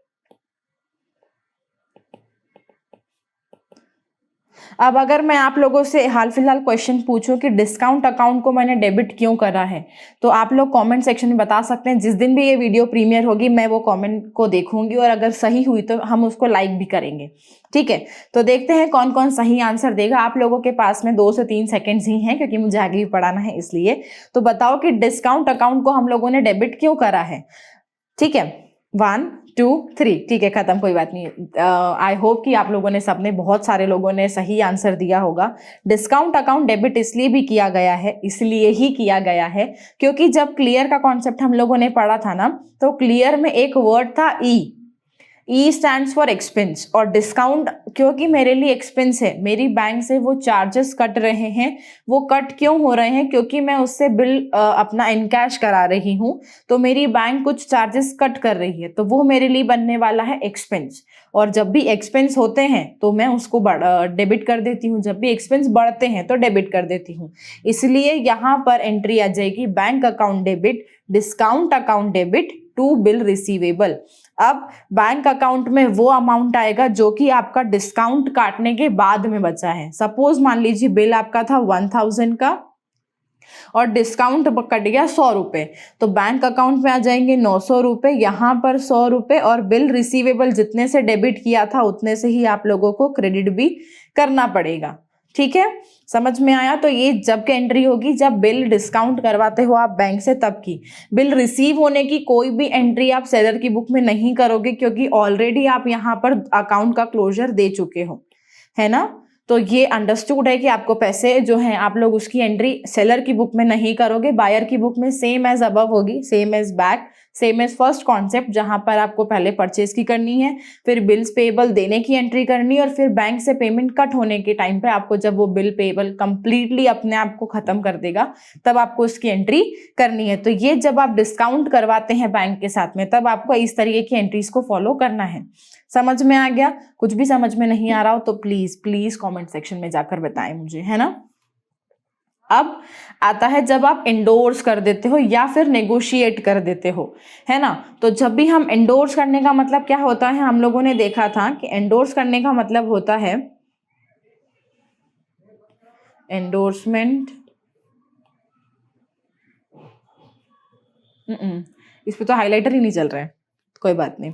अब अगर मैं आप लोगों से हाल फिलहाल क्वेश्चन पूछूं कि डिस्काउंट अकाउंट को मैंने डेबिट क्यों करा है, तो आप लोग कमेंट सेक्शन में बता सकते हैं। जिस दिन भी ये वीडियो प्रीमियर होगी मैं वो कमेंट को देखूंगी, और अगर सही हुई तो हम उसको लाइक भी करेंगे, ठीक है। तो देखते हैं कौन कौन सही आंसर देगा। आप लोगों के पास में 2 से 3 सेकेंड्स ही हैं, क्योंकि मुझे आगे भी पढ़ाना है इसलिए। तो बताओ कि डिस्काउंट अकाउंट को हम लोगों ने डेबिट क्यों करा है, ठीक है। 1 2 3, ठीक है, खत्म, कोई बात नहीं। आई होप कि आप लोगों ने, सबने, बहुत सारे लोगों ने सही आंसर दिया होगा। डिस्काउंट अकाउंट डेबिट इसलिए भी किया गया है, इसलिए ही किया गया है क्योंकि जब क्लियर का कॉन्सेप्ट हम लोगों ने पढ़ा था ना, तो क्लियर में एक वर्ड था ई स्टैंड्स फॉर एक्सपेंस, और डिस्काउंट क्योंकि मेरे लिए एक्सपेंस है, मेरी बैंक से वो चार्जेस कट रहे हैं। वो कट क्यों हो रहे हैं? क्योंकि मैं उससे बिल अपना इनकैश करा रही हूँ, तो मेरी बैंक कुछ चार्जेस कट कर रही है, तो वो मेरे लिए बनने वाला है एक्सपेंस। और जब भी एक्सपेंस होते हैं तो मैं उसको डेबिट कर देती हूँ, जब भी एक्सपेंस बढ़ते हैं तो डेबिट कर देती हूँ। इसलिए यहाँ पर एंट्री आ जाएगी bank account debit, discount account debit, to bill receivable. अब बैंक अकाउंट में वो अमाउंट आएगा जो कि आपका डिस्काउंट काटने के बाद में बचा है। सपोज मान लीजिए बिल आपका था 1000 का और डिस्काउंट कट गया 100 रुपए, तो बैंक अकाउंट में आ जाएंगे 900 रुपए, यहाँ पर 100 रुपए, और बिल रिसीवेबल जितने से डेबिट किया था उतने से ही आप लोगों को क्रेडिट भी करना पड़ेगा। ठीक है, समझ में आया? तो ये जब की एंट्री होगी जब बिल डिस्काउंट करवाते हो आप बैंक से तब की। बिल रिसीव होने की कोई भी एंट्री आप सेलर की बुक में नहीं करोगे, क्योंकि ऑलरेडी आप यहाँ पर अकाउंट का क्लोजर दे चुके हो, है ना। तो ये अंडरस्टूड है कि आपको पैसे जो हैं आप लोग उसकी एंट्री सेलर की बुक में नहीं करोगे, बायर की बुक में सेम एज अबव होगी, same as back, same as first concept, जहां पर आपको पहले परचेज की करनी है, फिर बिल्स पेएबल देने की एंट्री करनी है, और फिर बैंक से पेमेंट कट होने के टाइम पे आपको जब वो बिल पेएबल कंप्लीटली अपने आप को खत्म कर देगा तब आपको उसकी एंट्री करनी है। तो ये जब आप डिस्काउंट करवाते हैं बैंक के साथ में तब आपको इस तरीके की एंट्रीज को फॉलो करना है। समझ में आ गया? कुछ भी समझ में नहीं आ रहा हो तो प्लीज प्लीज कमेंट सेक्शन में जाकर बताएं मुझे, है ना। अब आता है जब आप एंडोर्स कर देते हो या फिर नेगोशिएट कर देते हो, है ना। तो जब भी हम एंडोर्स करने का मतलब क्या होता है, हम लोगों ने देखा था कि एंडोर्स करने का मतलब होता है एंडोर्समेंट, इस पे तो हाइलाइटर ही नहीं चल रहा है, कोई बात नहीं।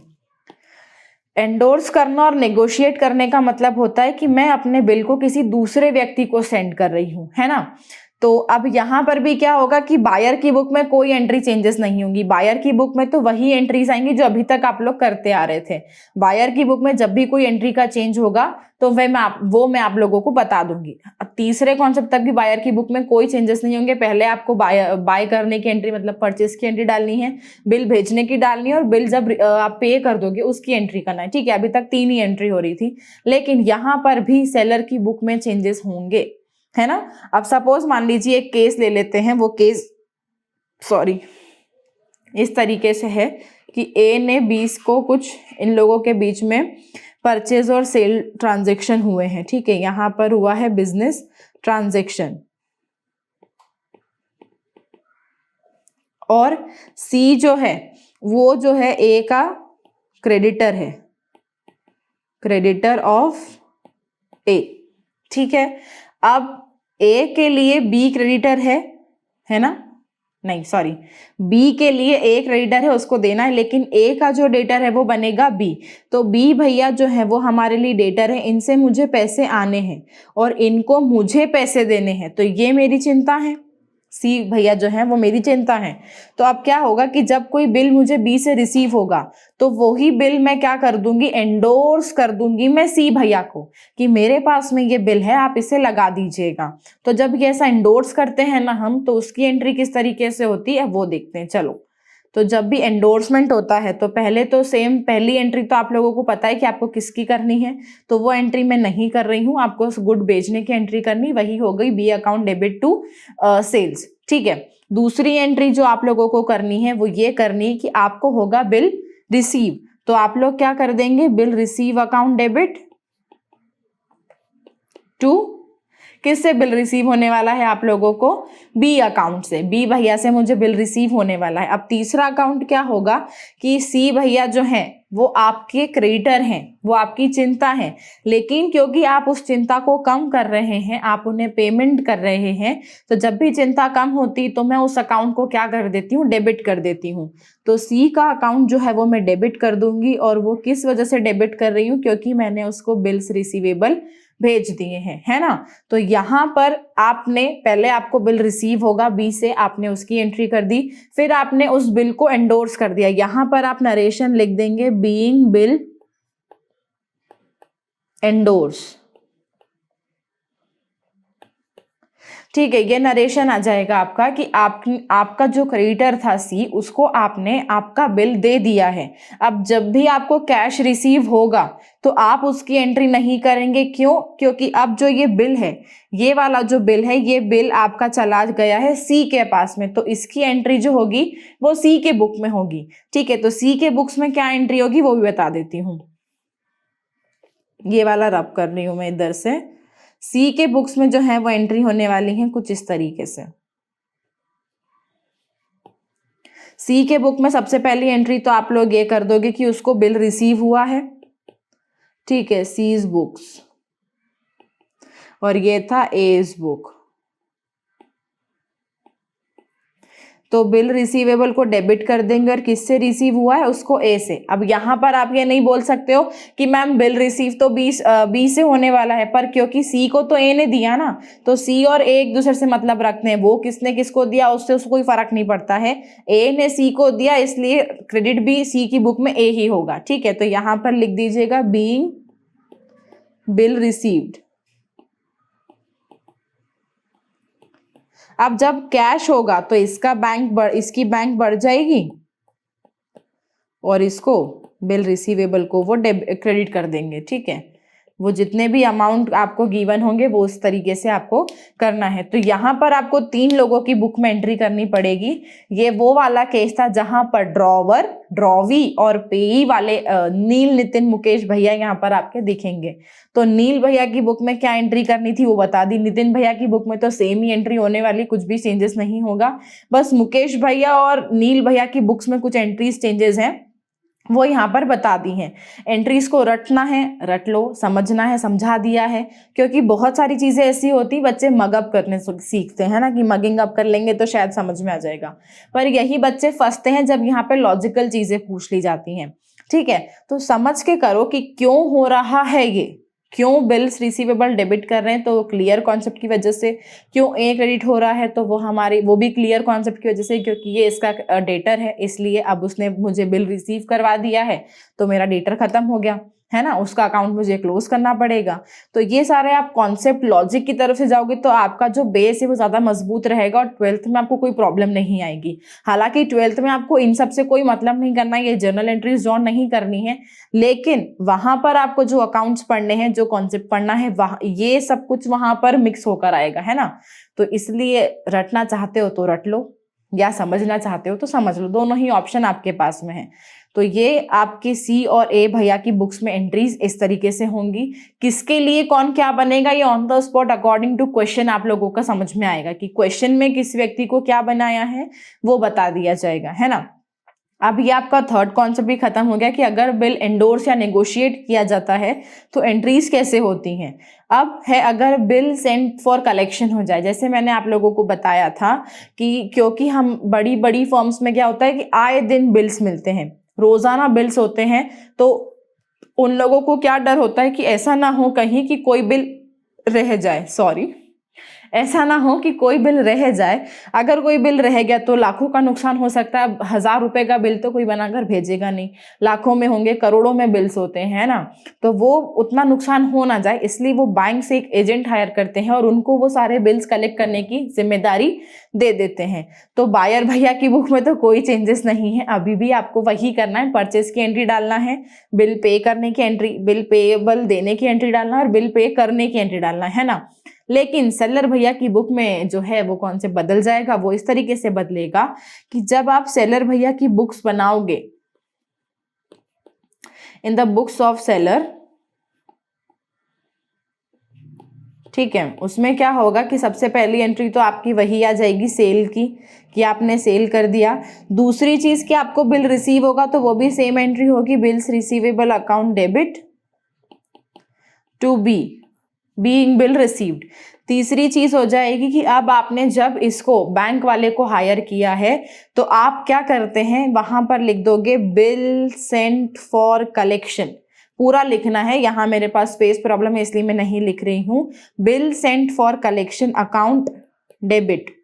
एंडोर्स करना और नेगोशिएट करने का मतलब होता है कि मैं अपने बिल को किसी दूसरे व्यक्ति को सेंड कर रही हूं, है ना। तो अब यहां पर भी क्या होगा कि बायर की बुक में कोई एंट्री चेंजेस नहीं होंगी। बायर की बुक में तो वही एंट्रीज आएंगी जो अभी तक आप लोग करते आ रहे थे। बायर की बुक में जब भी कोई एंट्री का चेंज होगा तो मैं आप लोगों को बता दूंगी। तीसरे कॉन्सेप्ट तक भी बायर की बुक में कोई चेंजेस नहीं होंगे। पहले आपको बाय करने की एंट्री मतलब परचेस की एंट्री डालनी है, बिल भेजने की डालनी है, और बिल जब आप पे कर दोगे उसकी एंट्री करना है। ठीक है, अभी तक 3 ही एंट्री हो रही थी, लेकिन यहाँ पर भी सेलर की बुक में चेंजेस होंगे, है ना। अब सपोज मान लीजिए एक केस ले लेते हैं, वो केस इस तरीके से है कि ए ने 20 को कुछ इन लोगों के बीच में परचेज और सेल ट्रांजैक्शन हुए हैं। ठीक है, यहां पर हुआ है बिजनेस ट्रांजैक्शन, और सी जो है वो जो है ए का क्रेडिटर है, क्रेडिटर ऑफ ए। ठीक है, अब ए के लिए बी क्रेडिटर है ना, नहीं सॉरी, बी के लिए ए क्रेडिटर है, उसको देना है, लेकिन ए का जो डेटर है वो बनेगा बी। तो बी भैया जो है वो हमारे लिए डेटर है, इनसे मुझे पैसे आने हैं और इनको मुझे पैसे देने हैं, तो ये मेरी चिंता है। सी भैया जो है वो मेरी चिंता है। तो अब क्या होगा कि जब कोई बिल मुझे बी से रिसीव होगा तो वही बिल मैं क्या कर दूंगी, एंडोर्स कर दूंगी मैं सी भैया को कि मेरे पास में ये बिल है, आप इसे लगा दीजिएगा। तो जब ये ऐसा एंडोर्स करते हैं ना हम, तो उसकी एंट्री किस तरीके से होती है वो देखते हैं। चलो, तो जब भी एंडोर्समेंट होता है तो पहले तो सेम पहली एंट्री तो आप लोगों को पता है कि आपको किसकी करनी है, तो वो एंट्री मैं नहीं कर रही हूँ। आपको गुड बेचने की एंट्री करनी, वही हो गई B account debit to sales. ठीक है, दूसरी एंट्री जो आप लोगों को करनी है वो ये करनी कि आपको होगा बिल रिसीव, तो आप लोग क्या कर देंगे, bill receive account debit to, किससे बिल रिसीव होने वाला है आप लोगों को, बी अकाउंट से, बी भैया से मुझे बिल रिसीव होने वाला है। अब तीसरा अकाउंट क्या होगा कि सी भैया जो हैं वो आपके क्रेडिटर हैं, वो आपकी चिंता है, लेकिन क्योंकि आप उस चिंता को कम कर रहे हैं, आप उन्हें पेमेंट कर रहे हैं, तो जब भी चिंता कम होती तो मैं उस अकाउंट को क्या कर देती हूँ, डेबिट कर देती हूँ। तो सी का अकाउंट जो है वो मैं डेबिट कर दूंगी, और वो किस वजह से डेबिट कर रही हूँ, क्योंकि मैंने उसको बिल्स रिसीवेबल भेज दिए हैं, है ना। तो यहां पर आपने पहले आपको बिल रिसीव होगा बी से, आपने उसकी एंट्री कर दी, फिर आपने उस बिल को एंडोर्स कर दिया। यहां पर आप नरेशन लिख देंगे बीइंग बिल एंडोर्स। ठीक है, ये नरेशन आ जाएगा आपका कि आपका जो क्रेडिटर था सी, उसको आपने आपका बिल दे दिया है। अब जब भी आपको कैश रिसीव होगा तो आप उसकी एंट्री नहीं करेंगे, क्यों, क्योंकि अब जो ये बिल है, ये वाला जो बिल है, ये बिल आपका चला गया है सी के पास में, तो इसकी एंट्री जो होगी वो सी के बुक में होगी। ठीक है, तो सी के बुक्स में क्या एंट्री होगी वो भी बता देती हूँ। ये वाला रब कर रही हूं मैं इधर से। सी के बुक्स में जो है वो एंट्री होने वाली है कुछ इस तरीके से। सी के बुक में सबसे पहली एंट्री तो आप लोग ये कर दोगे कि उसको बिल रिसीव हुआ है, ठीक है, सीज बुक्स, और ये था एज बुक। तो बिल रिसीवेबल को डेबिट कर देंगे और किससे रिसीव हुआ है, उसको ए से। अब यहाँ पर आप ये नहीं बोल सकते हो कि मैम बिल रिसीव तो बी से होने वाला है, पर क्योंकि सी को तो ए ने दिया ना, तो सी और ए एक दूसरे से मतलब रखते हैं। वो किसने किसको दिया उससे उसको कोई फर्क नहीं पड़ता है, ए ने सी को दिया, इसलिए क्रेडिट भी सी की बुक में ए ही होगा, ठीक है। तो यहाँ पर लिख दीजिएगा बीइंग बिल रिसीव्ड। अब जब कैश होगा तो इसकी बैंक बढ़ जाएगी और इसको बिल रिसीवेबल को वो क्रेडिट कर देंगे, ठीक है। वो जितने भी अमाउंट आपको गिवन होंगे वो उस तरीके से आपको करना है। तो यहाँ पर आपको 3 लोगों की बुक में एंट्री करनी पड़ेगी। ये वो वाला केस था जहां पर ड्रॉवर, ड्रॉवी और पेई वाले नील, नितिन, मुकेश भैया यहाँ पर आपके दिखेंगे। तो नील भैया की बुक में क्या एंट्री करनी थी वो बता दी। नितिन भैया की बुक में तो सेम ही एंट्री होने वाली, कुछ भी चेंजेस नहीं होगा। बस मुकेश भैया और नील भैया की बुक्स में कुछ एंट्रीज चेंजेस हैं, वो यहाँ पर बता दी हैं। एंट्रीज को रटना है, रट लो, समझना है, समझा दिया है। क्योंकि बहुत सारी चीजें ऐसी होती बच्चे मगअप करने सीखते हैं ना, कि मगिंग अप कर लेंगे तो शायद समझ में आ जाएगा, पर यही बच्चे फंसते हैं जब यहाँ पे लॉजिकल चीजें पूछ ली जाती हैं, ठीक है। तो समझ के करो कि क्यों हो रहा है ये, क्यों बिल्स रिसीवेबल डेबिट कर रहे हैं, तो क्लियर कॉन्सेप्ट की वजह से। क्यों ए क्रेडिट हो रहा है, तो वो भी क्लियर कॉन्सेप्ट की वजह से, क्योंकि ये इसका डेटर है, इसलिए अब उसने मुझे बिल रिसीव करवा दिया है तो मेरा डेटर खत्म हो गया है ना, उसका अकाउंट मुझे क्लोज करना पड़ेगा। तो ये सारे आप कॉन्सेप्ट लॉजिक की तरफ से जाओगे तो आपका जो बेस है वो ज़्यादा मजबूत रहेगा और 12th में आपको कोई प्रॉब्लम नहीं आएगी। हालांकि 12th में आपको इन सब से कोई मतलब नहीं करना है, ये जर्नल एंट्रीज जॉन नहीं करनी है, लेकिन वहां पर आपको जो अकाउंट्स पढ़ने हैं, जो कॉन्सेप्ट पढ़ना है, ये सब कुछ वहां पर मिक्स होकर आएगा, है ना। तो इसलिए रटना चाहते हो तो रट लो, या समझना चाहते हो तो समझ लो, दोनों ही ऑप्शन आपके पास में है। तो ये आपकी सी और ए भैया की बुक्स में एंट्रीज इस तरीके से होंगी। किसके लिए कौन क्या बनेगा ये on the spot according to question आप लोगों का समझ में आएगा, कि क्वेश्चन में किस व्यक्ति को क्या बनाया है वो बता दिया जाएगा, है ना। अब ये आपका थर्ड कॉन्सेप्ट भी खत्म हो गया कि अगर बिल एंडोर्स या नेगोशिएट किया जाता है तो एंट्रीज कैसे होती हैं। अब है अगर बिल सेंट फॉर कलेक्शन हो जाए, जैसे मैंने आप लोगों को बताया था कि क्योंकि हम बड़ी बड़ी फर्म्स में क्या होता है कि आए दिन बिल्स मिलते हैं, रोजाना बिल्स होते हैं, तो उन लोगों को क्या डर होता है कि ऐसा ना हो कहीं कि कोई बिल रह जाए, ऐसा ना हो कि कोई बिल रह जाए। अगर कोई बिल रह गया तो लाखों का नुकसान हो सकता है। 1000 रुपए का बिल तो कोई बनाकर भेजेगा नहीं, लाखों में होंगे, करोड़ों में बिल्स होते हैं ना, तो वो उतना नुकसान हो ना जाए, इसलिए वो बैंक से एक एजेंट हायर करते हैं और उनको वो सारे बिल्स कलेक्ट करने की जिम्मेदारी दे देते हैं। तो बायर भैया की बुक में तो कोई चेंजेस नहीं है, अभी भी आपको वही करना है, परचेज की एंट्री डालना है, बिल पे करने की एंट्री, बिल पेएबल देने की एंट्री डालना है और बिल पे करने की एंट्री डालना है ना। लेकिन सेलर भैया की बुक में जो है वो कौन से बदल जाएगा, वो इस तरीके से बदलेगा कि जब आप सेलर भैया की बुक्स बनाओगे, इन द बुक्स ऑफ सेलर, ठीक है, उसमें क्या होगा कि सबसे पहली एंट्री तो आपकी वही आ जाएगी सेल की, कि आपने सेल कर दिया। दूसरी चीज कि आपको बिल रिसीव होगा तो वो भी सेम एंट्री होगी, bills receivable account debit to B being bill received. तीसरी चीज हो जाएगी कि अब आपने जब इसको बैंक वाले को हायर किया है तो आप क्या करते हैं, वहां पर लिख दोगे बिल सेंट फॉर कलेक्शन, पूरा लिखना है। यहां मेरे पास स्पेस प्रॉब्लम है इसलिए मैं नहीं लिख रही हूं, bill sent for collection account debit,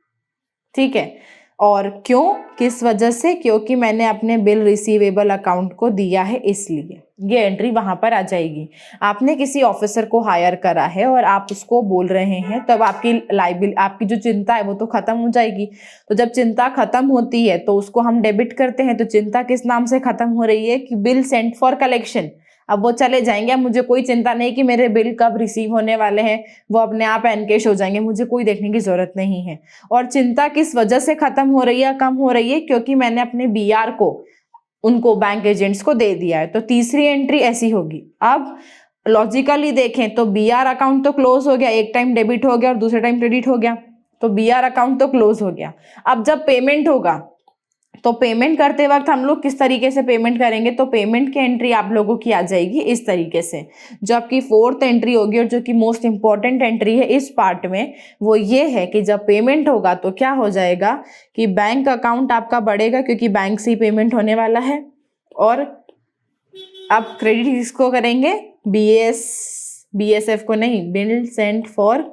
ठीक है। और क्यों, किस वजह से, क्योंकि मैंने अपने बिल रिसीवेबल अकाउंट को दिया है, इसलिए ये एंट्री वहां पर आ जाएगी। आपने किसी ऑफिसर को हायर करा है और आप उसको बोल रहे हैं, तब आपकी जो चिंता है वो तो खत्म हो जाएगी। तो जब चिंता खत्म होती है तो उसको हम डेबिट करते हैं। तो चिंता किस नाम से खत्म हो रही है कि बिल सेंट फॉर कलेक्शन। अब वो चले जाएंगे, अब मुझे कोई चिंता नहीं कि मेरे बिल कब रिसीव होने वाले हैं, वो अपने आप एनकेश हो जाएंगे, मुझे कोई देखने की जरूरत नहीं है। और चिंता किस वजह से खत्म हो रही है, कम हो रही है, क्योंकि मैंने अपने बीआर को उनको बैंक एजेंट्स को दे दिया है। तो तीसरी एंट्री ऐसी होगी। अब लॉजिकली देखें तो बीआर अकाउंट तो क्लोज हो गया, एक टाइम डेबिट हो गया और दूसरे टाइम क्रेडिट हो गया, तो बीआर अकाउंट तो क्लोज हो गया। अब जब पेमेंट होगा तो पेमेंट करते वक्त हम लोग किस तरीके से पेमेंट करेंगे, तो पेमेंट की एंट्री आप लोगों की आ जाएगी इस तरीके से। जो आपकी फोर्थ एंट्री होगी और जो कि मोस्ट इंपॉर्टेंट एंट्री है इस पार्ट में, वो ये है कि जब पेमेंट होगा तो क्या हो जाएगा कि बैंक अकाउंट आपका बढ़ेगा, क्योंकि बैंक से ही पेमेंट होने वाला है। और आप क्रेडिट किसको करेंगे, BSF को नहीं, बिल सेंट फॉर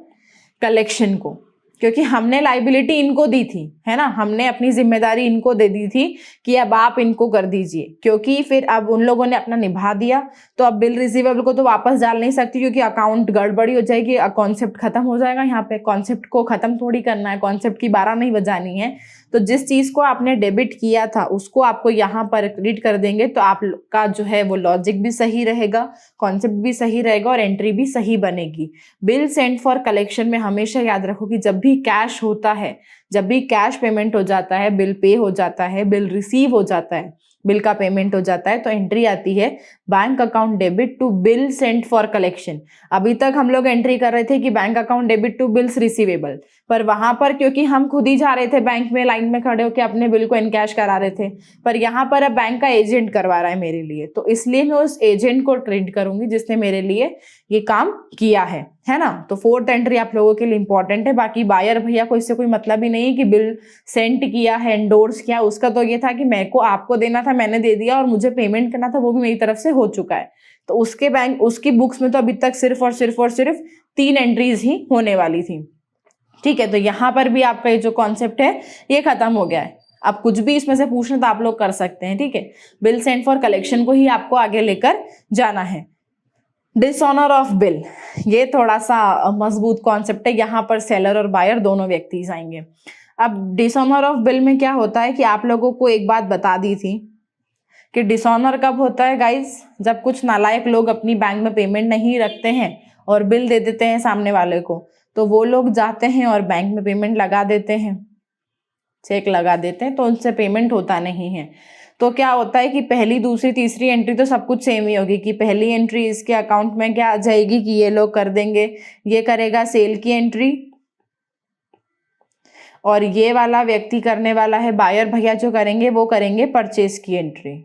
कलेक्शन को, क्योंकि हमने लाइबिलिटी इनको दी थी, है ना, हमने अपनी जिम्मेदारी इनको दे दी थी कि अब आप इनको कर दीजिए, क्योंकि फिर अब उन लोगों ने अपना निभा दिया। तो अब बिल रिसीवेबल को तो वापस डाल नहीं सकती, क्योंकि अकाउंट गड़बड़ी हो जाएगी, कॉन्सेप्ट खत्म हो जाएगा। यहाँ पे कॉन्सेप्ट को खत्म थोड़ी करना है, कॉन्सेप्ट की 12 नहीं बजानी है। तो जिस चीज को आपने डेबिट किया था उसको आपको यहाँ पर क्रेडिट कर देंगे, तो आपका जो है वो लॉजिक भी सही रहेगा, कॉन्सेप्ट भी सही रहेगा और एंट्री भी सही बनेगी। बिल सेंट फॉर कलेक्शन में हमेशा याद रखो कि जब भी कैश होता है, जब भी कैश पेमेंट हो जाता है, बिल पे हो जाता है, बिल रिसीव हो जाता है, बिल का पेमेंट हो जाता है, तो एंट्री आती है bank account debit to bill sent for collection. अभी तक हम लोग एंट्री कर रहे थे कि bank account debit to bills receivable, पर वहां पर क्योंकि हम खुद ही जा रहे थे बैंक में, लाइन में खड़े होकर अपने बिल को इनकैश करा रहे थे, पर यहाँ पर अब बैंक का एजेंट करवा रहा है मेरे लिए, तो इसलिए मैं उस एजेंट को क्रेडिट करूंगी जिसने मेरे लिए ये काम किया है ना। तो फोर्थ एंट्री आप लोगों के लिए इंपॉर्टेंट है। बाकी बायर भैया को इससे कोई मतलब ही नहीं है कि बिल सेंड किया है, एंडोर्स किया, उसका तो ये था कि मेरे को आपको देना था, मैंने दे दिया, और मुझे पेमेंट करना था, वो भी मेरी तरफ से हो चुका है। तो उसके बैंक, उसकी बुक्स में तो अभी तक सिर्फ और सिर्फ 3 एंट्रीज ही होने वाली थी। ठीक है, तो यहाँ पर भी आपका ये जो कॉन्सेप्ट है ये खत्म हो गया है। अब कुछ भी इसमें से पूछना तो आप लोग कर सकते हैं। ठीक है, बिल सेंड फॉर कलेक्शन को ही आपको आगे लेकर जाना है। डिसऑनर ऑफ बिल, ये थोड़ा सा मजबूत कॉन्सेप्ट है, यहाँ पर सेलर और बायर दोनों व्यक्ति आएंगे। अब डिसऑनर ऑफ बिल में क्या होता है कि आप लोगों को एक बात बता दी थी कि डिसऑनर कब होता है गाइस, जब कुछ नालायक लोग अपनी बैंक में पेमेंट नहीं रखते हैं और बिल दे देते हैं सामने वाले को, तो वो लोग जाते हैं और बैंक में पेमेंट लगा देते हैं, चेक लगा देते हैं, तो उनसे पेमेंट होता नहीं है। तो क्या होता है कि पहली, दूसरी, तीसरी एंट्री तो सब कुछ सेम ही होगी कि पहली एंट्री इसके अकाउंट में क्या आ जाएगी कि ये लोग कर देंगे, ये करेगा सेल की एंट्री, और ये वाला व्यक्ति करने वाला है बायर भैया, जो करेंगे वो करेंगे परचेज की एंट्री।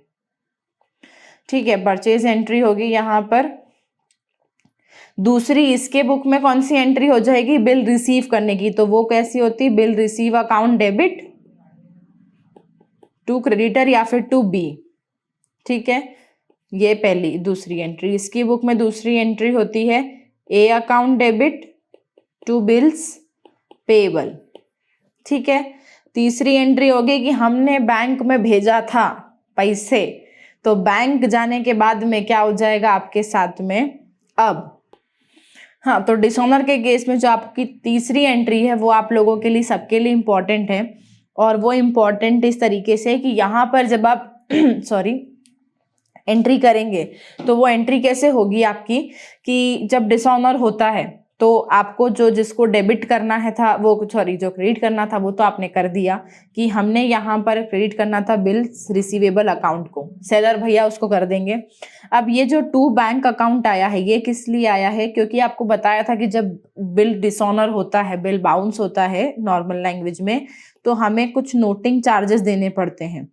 ठीक है, परचेज एंट्री होगी यहाँ पर। दूसरी इसके बुक में कौन सी एंट्री हो जाएगी, बिल रिसीव करने की, तो वो कैसी होती है, bill receive account debit to creditor या फिर टू बी। ठीक है, ये पहली, दूसरी एंट्री। इसकी बुक में दूसरी एंट्री होती है A account debit to bills payable. ठीक है, तीसरी एंट्री होगी कि हमने बैंक में भेजा था पैसे, तो बैंक जाने के बाद में क्या हो जाएगा आपके साथ में अब। हाँ, तो डिसऑनर के केस में जो आपकी तीसरी एंट्री है वो आप लोगों के लिए, सबके लिए इंपॉर्टेंट है, और वो इम्पॉर्टेंट इस तरीके से कि यहाँ पर जब आप सॉरी एंट्री करेंगे तो वो एंट्री कैसे होगी आपकी कि जब डिसऑनर होता है तो आपको जो, जिसको डेबिट करना है था वो, सॉरी जो क्रेडिट करना था वो तो आपने कर दिया, कि हमने यहाँ पर क्रेडिट करना था बिल रिसीवेबल अकाउंट को, सेलर भैया उसको कर देंगे। अब ये जो टू बैंक अकाउंट आया है ये किस लिए आया है, क्योंकि आपको बताया था कि जब बिल डिसऑनर होता है, बिल बाउंस होता है नॉर्मल लैंग्वेज में, तो हमें कुछ नोटिंग चार्जेस देने पड़ते हैं,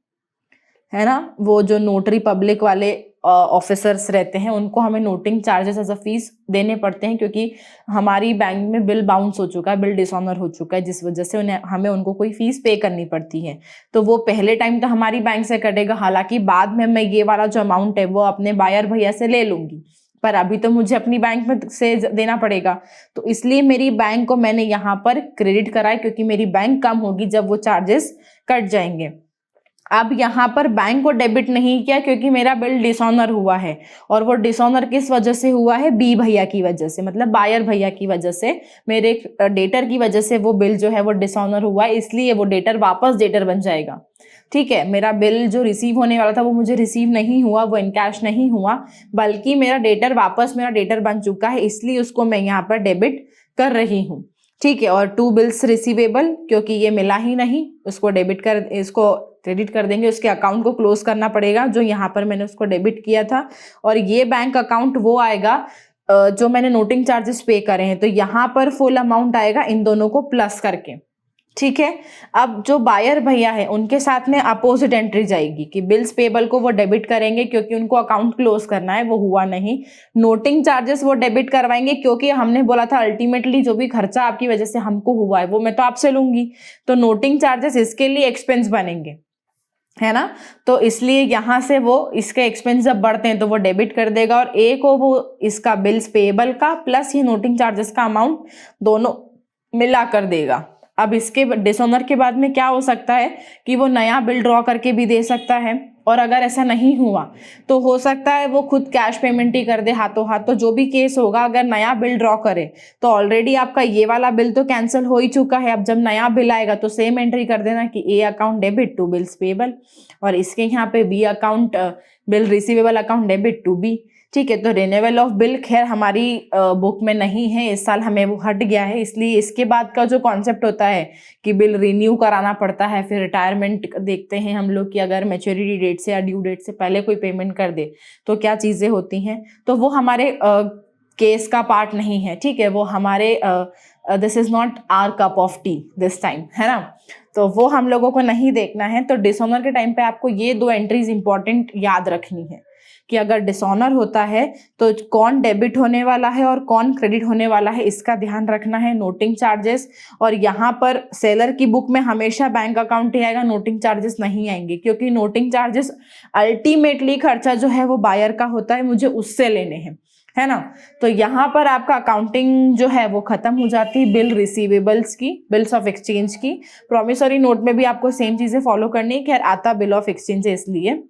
है ना। वो जो नोटरी पब्लिक वाले ऑफिसर्स रहते हैं उनको हमें noting charges as a fee देने पड़ते हैं, क्योंकि हमारी बैंक में बिल बाउंस हो चुका है, बिल डिसऑनर हो चुका है, जिस वजह से हमें उनको कोई फीस पे करनी पड़ती है। तो वो पहले टाइम तो हमारी बैंक से कटेगा, हालांकि बाद में मैं ये वाला जो अमाउंट है वो अपने बायर भैया से ले लूंगी, पर अभी तो मुझे अपनी बैंक में से देना पड़ेगा। तो इसलिए मेरी बैंक को मैंने यहाँ पर क्रेडिट करा है, क्योंकि मेरी बैंक कम होगी जब वो चार्जेस कट जाएंगे। अब यहाँ पर बैंक को डेबिट नहीं किया क्योंकि मेरा बिल डिसऑनर हुआ है, और वो डिसऑनर किस वजह से हुआ है, बी भैया की वजह से, मतलब बायर भैया की वजह से, मेरे डेटर की वजह से वो बिल जो है वो डिसऑनर हुआ है, इसलिए वो डेटर वापस डेटर बन जाएगा। ठीक है, मेरा बिल जो रिसीव होने वाला था वो मुझे रिसीव नहीं हुआ, वो इनकैश नहीं हुआ, बल्कि मेरा डेटर वापस मेरा डेटर बन चुका है, इसलिए उसको मैं यहाँ पर डेबिट कर रही हूँ। ठीक है, और टू बिल्स रिसीवेबल, क्योंकि ये मिला ही नहीं, उसको डेबिट कर, इसको क्रेडिट कर देंगे, उसके अकाउंट को क्लोज करना पड़ेगा जो यहाँ पर मैंने उसको डेबिट किया था, और ये बैंक अकाउंट वो आएगा जो मैंने नोटिंग चार्जेस पे करे हैं, तो यहाँ पर फुल अमाउंट आएगा इन दोनों को प्लस करके। ठीक है। अब जो बायर भैया है उनके साथ में अपोजिट एंट्री जाएगी कि बिल्स पेबल को वो डेबिट करेंगे क्योंकि उनको अकाउंट क्लोज करना है, वो हुआ नहीं। नोटिंग चार्जेस वो डेबिट करवाएंगे क्योंकि हमने बोला था अल्टीमेटली जो भी खर्चा आपकी वजह से हमको हुआ है वो मैं तो आपसे लूंगी, तो नोटिंग चार्जेस इसके लिए एक्सपेंस बनेंगे, है ना। तो इसलिए यहां से वो इसके एक्सपेंस जब बढ़ते हैं तो वो डेबिट कर देगा और ए को वो इसका बिल्स पेबल का प्लस ये नोटिंग चार्जेस का अमाउंट दोनों मिला कर देगा। अब इसके डिसऑनर के बाद में क्या हो सकता है कि वो नया बिल ड्रॉ करके भी दे सकता है, और अगर ऐसा नहीं हुआ तो हो सकता है वो खुद कैश पेमेंट ही कर दे हाथों हाथ। तो जो भी केस होगा, अगर नया बिल ड्रॉ करे तो ऑलरेडी आपका ये वाला बिल तो कैंसिल हो ही चुका है। अब जब नया बिल आएगा तो सेम एंट्री कर देना कि A account debit to bills payable, और इसके यहाँ पे B account bill receivable account debit to B. ठीक है, तो रिन्यूअल ऑफ बिल खैर हमारी बुक में नहीं है, इस साल हमें वो हट गया है, इसलिए इसके बाद का जो कॉन्सेप्ट होता है कि बिल रिन्यू कराना पड़ता है, फिर रिटायरमेंट देखते हैं हम लोग कि अगर मैच्योरिटी डेट से या ड्यू डेट से पहले कोई पेमेंट कर दे तो क्या चीज़ें होती हैं, तो वो हमारे केस का पार्ट नहीं है। ठीक है, वो हमारे this is not our cup of tea this time, है ना, तो वो हम लोगों को नहीं देखना है। तो डिसऑनर के टाइम पे आपको ये दो एंट्रीज इंपॉर्टेंट याद रखनी है कि अगर डिसऑनर होता है तो कौन डेबिट होने वाला है और कौन क्रेडिट होने वाला है, इसका ध्यान रखना है। नोटिंग चार्जेस, और यहाँ पर सेलर की बुक में हमेशा बैंक अकाउंट ही आएगा, नोटिंग चार्जेस नहीं आएंगे, क्योंकि नोटिंग चार्जेस अल्टीमेटली खर्चा जो है वो बायर का होता है, मुझे उससे लेने हैं, है ना। तो यहाँ पर आपका अकाउंटिंग जो है वो खत्म हो जाती है बिल रिसीवेबल्स की, बिल्स ऑफ एक्सचेंज की। प्रॉमिसरी नोट में भी आपको सेम चीजें फॉलो करनी है, खैर आता बिल ऑफ एक्सचेंज है इसलिए,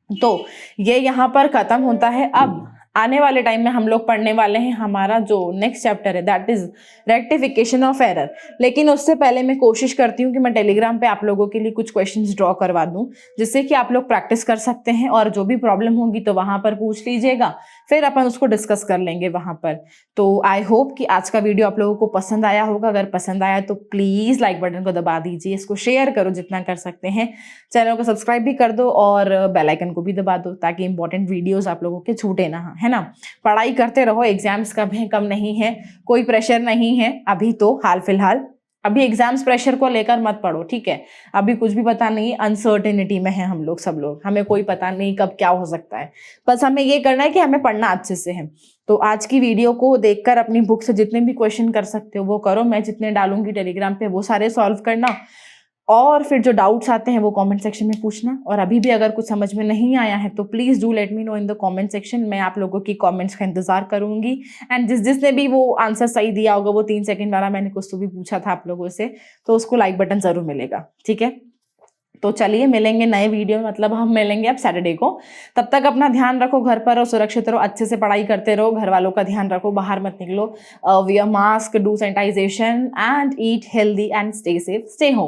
तो ये यहाँ पर खत्म होता है। अब आने वाले टाइम में हम लोग पढ़ने वाले हैं हमारा जो नेक्स्ट चैप्टर है that is rectification of error. लेकिन उससे पहले मैं कोशिश करती हूँ कि मैं टेलीग्राम पे आप लोगों के लिए कुछ क्वेश्चंस ड्रॉ करवा दूं, जिससे कि आप लोग प्रैक्टिस कर सकते हैं, और जो भी प्रॉब्लम होगी तो वहां पर पूछ लीजिएगा, फिर अपन उसको डिस्कस कर लेंगे वहां पर। तो आई होप कि आज का वीडियो आप लोगों को पसंद आया होगा। अगर पसंद आया तो प्लीज लाइक बटन को दबा दीजिए, इसको शेयर करो जितना कर सकते हैं, चैनल को सब्सक्राइब भी कर दो और बेल आइकन को भी दबा दो ताकि इंपॉर्टेंट वीडियोस आप लोगों के छूटे ना, है ना। पढ़ाई करते रहो, एग्जाम्स कब है कम नहीं है, कोई प्रेशर नहीं है अभी, तो हाल फिलहाल अभी एग्जाम्स प्रेशर को लेकर मत पढ़ो, ठीक है। अभी कुछ भी पता नहीं, अनसर्टेनिटी में है हम लोग, सब लोग, हमें कोई पता नहीं कब क्या हो सकता है, बस हमें ये करना है कि हमें पढ़ना अच्छे से है। तो आज की वीडियो को देखकर अपनी बुक से जितने भी क्वेश्चन कर सकते हो वो करो, मैं जितने डालूंगी टेलीग्राम पे वो सारे सॉल्व करना, और फिर जो डाउट्स आते हैं वो कमेंट सेक्शन में पूछना। और अभी भी अगर कुछ समझ में नहीं आया है तो please do let me know in the comment section, मैं आप लोगों की कमेंट्स का इंतजार करूंगी। एंड जिसने भी वो आंसर सही दिया होगा, वो 3 सेकंड वाला मैंने कुछ तो भी पूछा था आप लोगों से, तो उसको लाइक बटन जरूर मिलेगा, ठीक है। तो चलिए मिलेंगे नए वीडियो में, मतलब हम मिलेंगे अब सैटरडे को। तब तक अपना ध्यान रखो, घर पर रहो, सुरक्षित रहो, अच्छे से पढ़ाई करते रहो, घर वालों का ध्यान रखो, बाहर मत निकलो, wear mask, do sanitisation and eat healthy and stay safe, stay home.